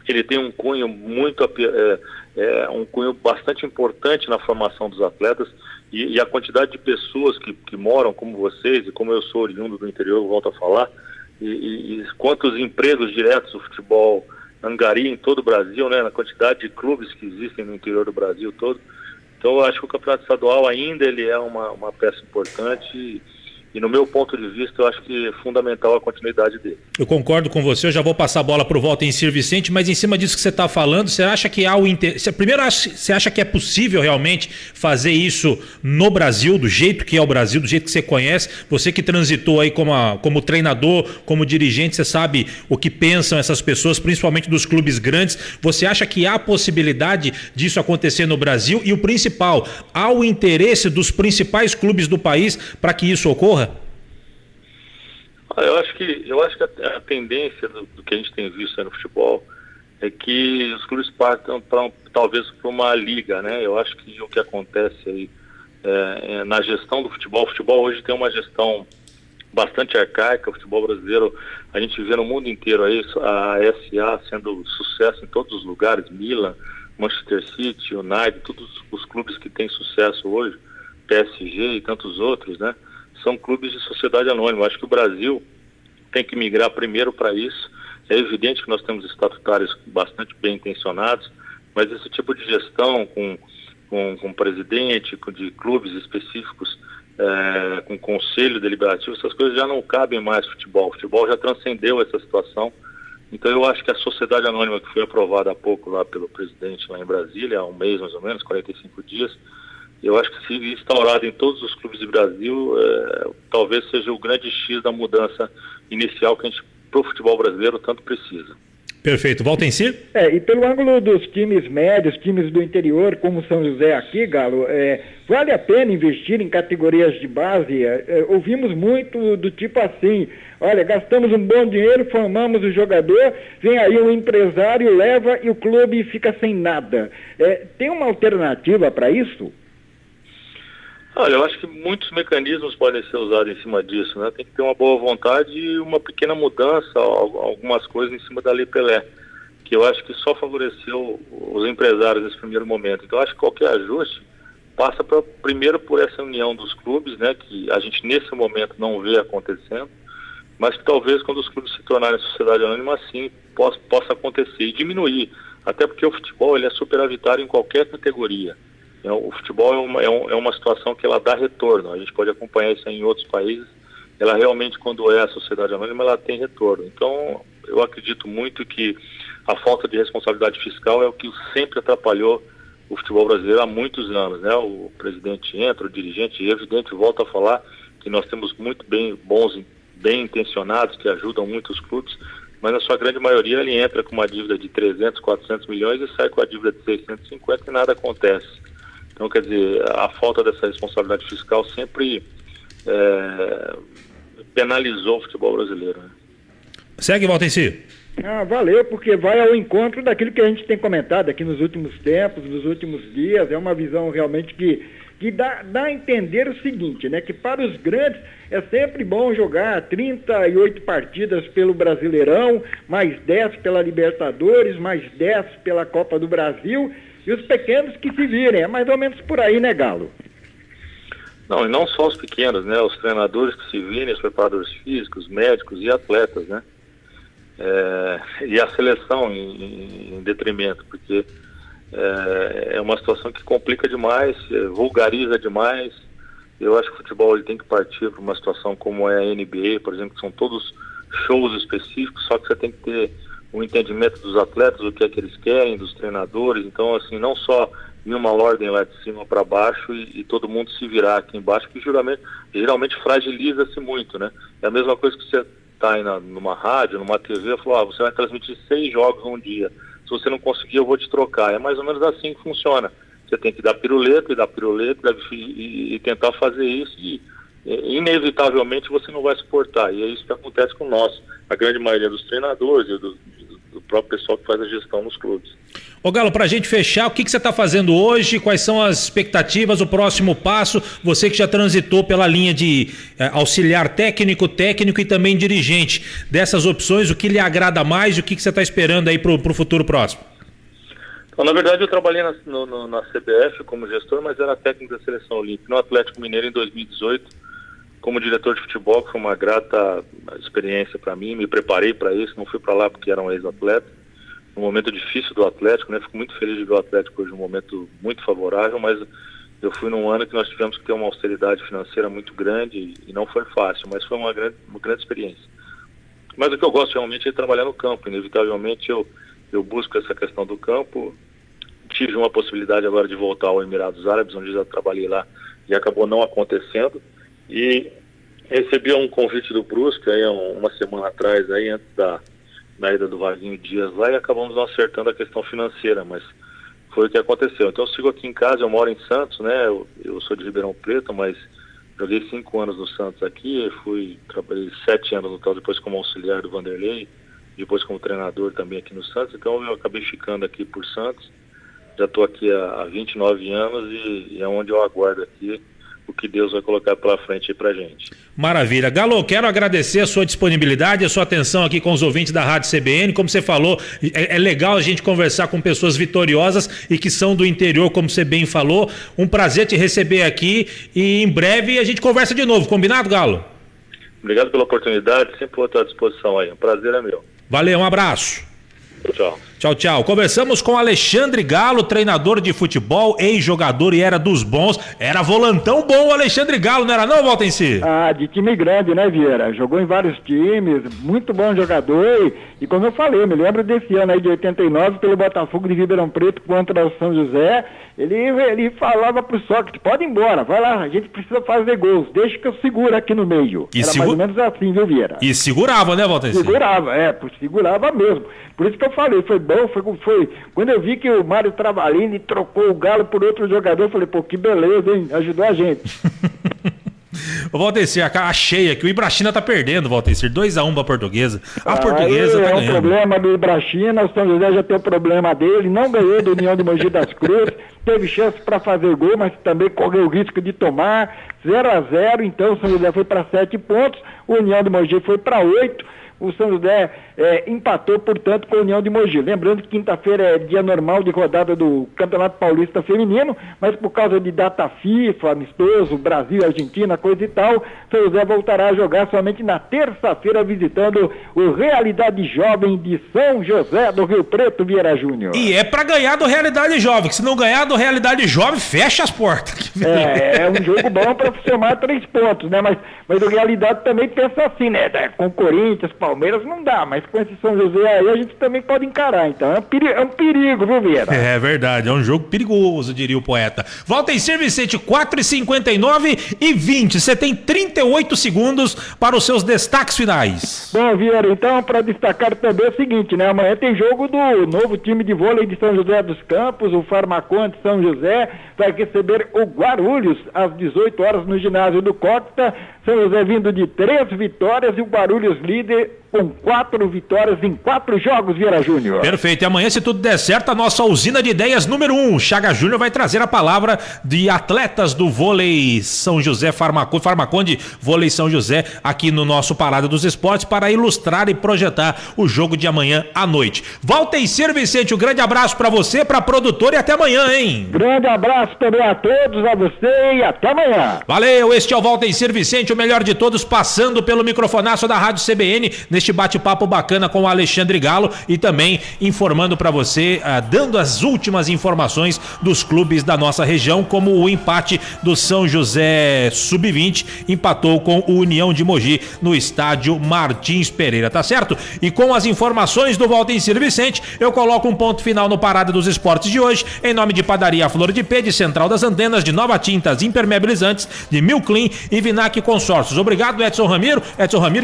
ele tem um cunho um cunho bastante importante na formação dos atletas, e a quantidade de pessoas que moram como vocês, e como eu sou oriundo do interior, eu volto a falar, e quantos empregos diretos o futebol angaria em todo o Brasil, né, na quantidade de clubes que existem no interior do Brasil todo. Então eu acho que o campeonato estadual ainda ele é uma peça importante e no meu ponto de vista eu acho que é fundamental a continuidade dele. Eu concordo com você, eu já vou passar a bola para o Walter Sir Vicente, mas em cima disso que você está falando, você acha que há primeiro, você acha que é possível realmente fazer isso no Brasil, do jeito que é o Brasil, do jeito que você conhece? Você que transitou aí como treinador, como dirigente, você sabe o que pensam essas pessoas, principalmente dos clubes grandes. Você acha que há possibilidade disso acontecer no Brasil? E o principal, há o interesse dos principais clubes do país para que isso ocorra? Eu acho que a tendência do que a gente tem visto aí no futebol é que os clubes partam talvez para uma liga, né? Eu acho que o que acontece aí na gestão do futebol, o futebol hoje tem uma gestão bastante arcaica. O futebol brasileiro, a gente vê no mundo inteiro aí a SA sendo sucesso em todos os lugares, Milan, Manchester City, United, todos os clubes que têm sucesso hoje, PSG e tantos outros, né? São clubes de sociedade anônima. Acho que o Brasil tem que migrar primeiro para isso. É evidente que nós temos estatutários bastante bem intencionados, mas esse tipo de gestão com presidente, de clubes específicos, com conselho deliberativo, essas coisas já não cabem mais no futebol. O futebol já transcendeu essa situação. Então eu acho que a sociedade anônima que foi aprovada há pouco lá pelo presidente lá em Brasília, há um mês mais ou menos, 45 dias, eu acho que se instaurado em todos os clubes do Brasil, talvez seja o grande X da mudança inicial que a gente, pro futebol brasileiro, tanto precisa. Perfeito. Valtencir? E pelo ângulo dos times médios, times do interior, como São José aqui, Galo, vale a pena investir em categorias de base? Ouvimos muito do tipo assim, olha, gastamos um bom dinheiro, formamos o jogador, vem aí um empresário, leva e o clube fica sem nada. Tem uma alternativa para isso? Olha, eu acho que muitos mecanismos podem ser usados em cima disso, né? Tem que ter uma boa vontade e uma pequena mudança, algumas coisas em cima da Lei Pelé, que eu acho que só favoreceu os empresários nesse primeiro momento. Então, eu acho que qualquer ajuste passa primeiro por essa união dos clubes, né? Que a gente nesse momento não vê acontecendo, mas que talvez quando os clubes se tornarem sociedade anônima, sim, possa acontecer e diminuir. Até porque o futebol ele é superavitário em qualquer categoria. O futebol é uma situação que ela dá retorno. A gente pode acompanhar isso em outros países. Ela realmente, quando é a sociedade anônima, ela tem retorno. Então, eu acredito muito que a falta de responsabilidade fiscal é o que sempre atrapalhou o futebol brasileiro há muitos anos, né? O presidente entra, o dirigente evidente volta a falar que nós temos muito bons, bem intencionados, que ajudam muito os clubes, mas na sua grande maioria ele entra com uma dívida de 300, 400 milhões e sai com a dívida de 650 e nada acontece. Então, quer dizer, a falta dessa responsabilidade fiscal sempre penalizou o futebol brasileiro. Né? Segue, Valtencir. Valeu, porque vai ao encontro daquilo que a gente tem comentado aqui nos últimos tempos, nos últimos dias. É uma visão realmente que dá a entender o seguinte, né? Que para os grandes é sempre bom jogar 38 partidas pelo Brasileirão, mais 10 pela Libertadores, mais 10 pela Copa do Brasil, e os pequenos que se virem. É mais ou menos por aí, né, Galo? Não, e não só os pequenos, né? Os treinadores que se virem, os preparadores físicos, médicos e atletas, né? E a seleção em detrimento, porque é uma situação que complica demais, vulgariza demais. Eu acho que o futebol ele tem que partir para uma situação como é a NBA, por exemplo, que são todos shows específicos, só que você tem que ter o entendimento dos atletas, o que é que eles querem, dos treinadores. Então, assim, não só em uma ordem lá de cima para baixo e todo mundo se virar aqui embaixo, que geralmente fragiliza-se muito, né? É a mesma coisa que você está aí numa rádio, numa TV, falou, você vai transmitir 6 jogos num dia. Se você não conseguir, eu vou te trocar. É mais ou menos assim que funciona. Você tem que dar piruleta e tentar fazer isso e inevitavelmente você não vai suportar. E é isso que acontece com nós, a grande maioria dos treinadores e do próprio pessoal que faz a gestão nos clubes. Ô Galo, pra gente fechar, o que você está fazendo hoje? Quais são as expectativas, o próximo passo? Você que já transitou pela linha de auxiliar técnico e também dirigente. Dessas opções, o que lhe agrada mais e o que você está esperando aí pro futuro próximo? Então, na verdade, eu trabalhei na CBF como gestor, mas era técnico da Seleção Olímpica. No Atlético Mineiro, em 2018, como diretor de futebol, que foi uma grata experiência para mim. Me preparei para isso, não fui para lá porque era um ex-atleta. Um momento difícil do Atlético, né? Fico muito feliz de ver o Atlético hoje, um momento muito favorável, mas eu fui num ano que nós tivemos que ter uma austeridade financeira muito grande e não foi fácil, mas foi uma grande experiência. Mas o que eu gosto realmente é trabalhar no campo. Inevitavelmente eu busco essa questão do campo. Tive uma possibilidade agora de voltar ao Emirados Árabes, onde já trabalhei lá e acabou não acontecendo. E recebi um convite do Brusque aí uma semana atrás, aí antes da ida do Vaguinho Dias lá, e acabamos não acertando a questão financeira, mas foi o que aconteceu. Então eu sigo aqui em casa, eu moro em Santos, né? Eu sou de Ribeirão Preto, mas joguei 5 anos no Santos aqui, trabalhei 7 anos no tal, depois como auxiliar do Vanderlei, depois como treinador também aqui no Santos, então eu acabei ficando aqui por Santos. Já estou aqui há 29 anos e é onde eu aguardo aqui o que Deus vai colocar pela frente aí pra gente. Maravilha. Galo, quero agradecer a sua disponibilidade, a sua atenção aqui com os ouvintes da Rádio CBN. Como você falou, é legal a gente conversar com pessoas vitoriosas e que são do interior, como você bem falou. Um prazer te receber aqui e em breve a gente conversa de novo. Combinado, Galo? Obrigado pela oportunidade, sempre vou estar à disposição aí. Um prazer é meu. Valeu, um abraço. Tchau. Tchau, tchau. Conversamos com Alexandre Galo, treinador de futebol, ex-jogador e era dos bons. Era volantão bom o Alexandre Galo, não era não, Valtencir? De time grande, né, Vieira? Jogou em vários times, muito bom jogador. E como eu falei, me lembro desse ano aí de 89, pelo Botafogo de Ribeirão Preto contra o São José. Ele falava pro Sócrates, pode ir embora, vai lá, a gente precisa fazer gols, deixa que eu seguro aqui no meio. Era mais ou menos assim, viu, Vieira? E segurava, né, Valtencir? Segurava mesmo. Por isso que eu falei, foi bom, foi. Quando eu vi que o Mário Travalini trocou o Galo por outro jogador, eu falei, pô, que beleza, hein? Ajudou a gente. Ô, Valtencir, achei aqui, o Ibrachina tá perdendo, Valtencir, 2-1 pra Portuguesa. A Portuguesa tá ganhando. É um problema do Ibrachina, o São José já tem o problema dele, não ganhou do União de Mogi das Cruzes, teve chance para fazer gol, mas também correu o risco de tomar, 0-0, então o São José foi para 7 pontos, o União de Mogi foi para 8, o São José empatou, portanto, com a União de Mogi. Lembrando que quinta-feira é dia normal de rodada do Campeonato Paulista Feminino, mas por causa de data FIFA, amistoso, Brasil, Argentina, coisa e tal, o São José voltará a jogar somente na terça-feira, visitando o Realidade Jovem de São José do Rio Preto, Vieira Júnior. E é pra ganhar do Realidade Jovem, que se não ganhar do Realidade Jovem, fecha as portas. É um jogo bom para somar 3 pontos, né? Mas o Realidade também pensa assim, né? Com Corinthians, Palmeiras não dá, mas com esse São José aí a gente também pode encarar, então é um perigo, viu, Vieira? É verdade, é um jogo perigoso, diria o poeta. Valtencir Vicente, 4h59 e 20, você tem 38 segundos para os seus destaques finais. Bom, Vieira, então para destacar também é o seguinte, né, amanhã tem jogo do novo time de vôlei de São José dos Campos, o Farmacon de São José vai receber o Guarulhos às 18 horas no ginásio do Costa. São José vindo de 3 vitórias e o Guarulhos líder com 4 vitórias em 4 jogos, Vieira Júnior. Perfeito, e amanhã, se tudo der certo, a nossa usina de ideias número 1, Chaga Júnior, vai trazer a palavra de atletas do vôlei São José, Farmacon de vôlei São José, aqui no nosso Parada dos Esportes, para ilustrar e projetar o jogo de amanhã à noite. Valtencir Vicente, um grande abraço para você, para a produtora, e até amanhã, hein? Grande abraço também a todos, a você, e até amanhã. Valeu, este é o Valtencir Vicente, o melhor de todos, passando pelo microfonaço da Rádio CBN, neste bate-papo bacana com o Alexandre Galo, e também informando para você, dando as últimas informações dos clubes da nossa região, como o empate do São José Sub-20, empatou com o União de Mogi no estádio Martins Pereira, tá certo? E com as informações do Valtencir Vicente, eu coloco um ponto final no Parada dos Esportes de hoje, em nome de Padaria Flor de P, de Central das Antenas, de Nova Tintas Impermeabilizantes, de Milclean e Vinac Consórcios. Obrigado, Edson Ramiro,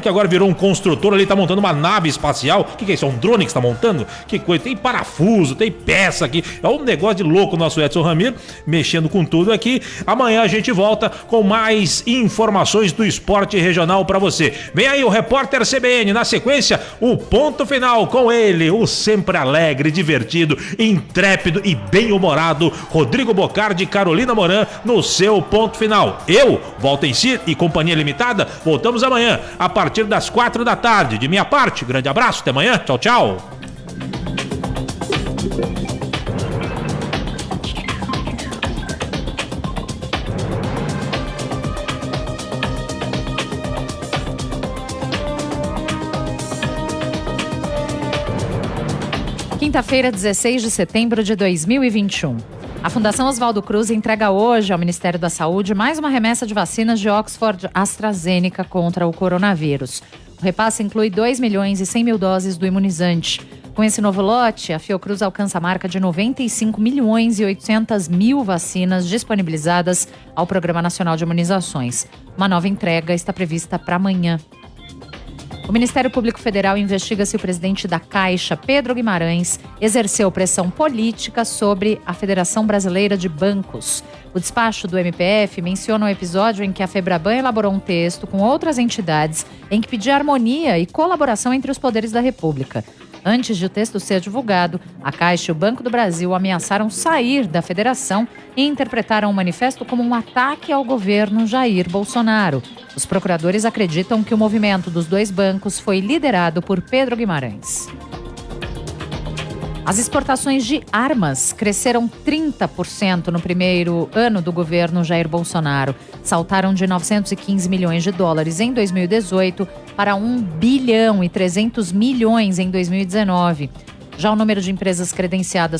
que agora virou um construtor ali, tá montando uma nave espacial. O que é isso? É um drone que está montando? Que coisa, tem parafuso, tem peça aqui, é um negócio de louco o nosso Edson Ramiro, mexendo com tudo aqui. Amanhã a gente volta com mais informações do esporte regional para você. Vem aí o repórter CBN, na sequência, o ponto final com ele, o sempre alegre, divertido, intrépido e bem-humorado Rodrigo Bocardi e Carolina Moran no seu ponto final. Eu, Valtencir e Companhia Limitada, voltamos amanhã a partir das 4 da tarde. De minha parte, grande abraço, até amanhã, tchau, tchau. Quinta-feira, 16 de setembro de 2021. A Fundação Oswaldo Cruz entrega hoje ao Ministério da Saúde mais uma remessa de vacinas de Oxford AstraZeneca contra o coronavírus. O repasse inclui 2.100.000 doses do imunizante. Com esse novo lote, a Fiocruz alcança a marca de 95.800.000 vacinas disponibilizadas ao Programa Nacional de Imunizações. Uma nova entrega está prevista para amanhã. O Ministério Público Federal investiga se o presidente da Caixa, Pedro Guimarães, exerceu pressão política sobre a Federação Brasileira de Bancos. O despacho do MPF menciona um episódio em que a Febraban elaborou um texto com outras entidades em que pedia harmonia e colaboração entre os poderes da República. Antes de o texto ser divulgado, a Caixa e o Banco do Brasil ameaçaram sair da federação e interpretaram o manifesto como um ataque ao governo Jair Bolsonaro. Os procuradores acreditam que o movimento dos dois bancos foi liderado por Pedro Guimarães. As exportações de armas cresceram 30% no primeiro ano do governo Jair Bolsonaro. Saltaram de 915 milhões de dólares em 2018 para 1 bilhão e 300 milhões em 2019. Já o número de empresas credenciadas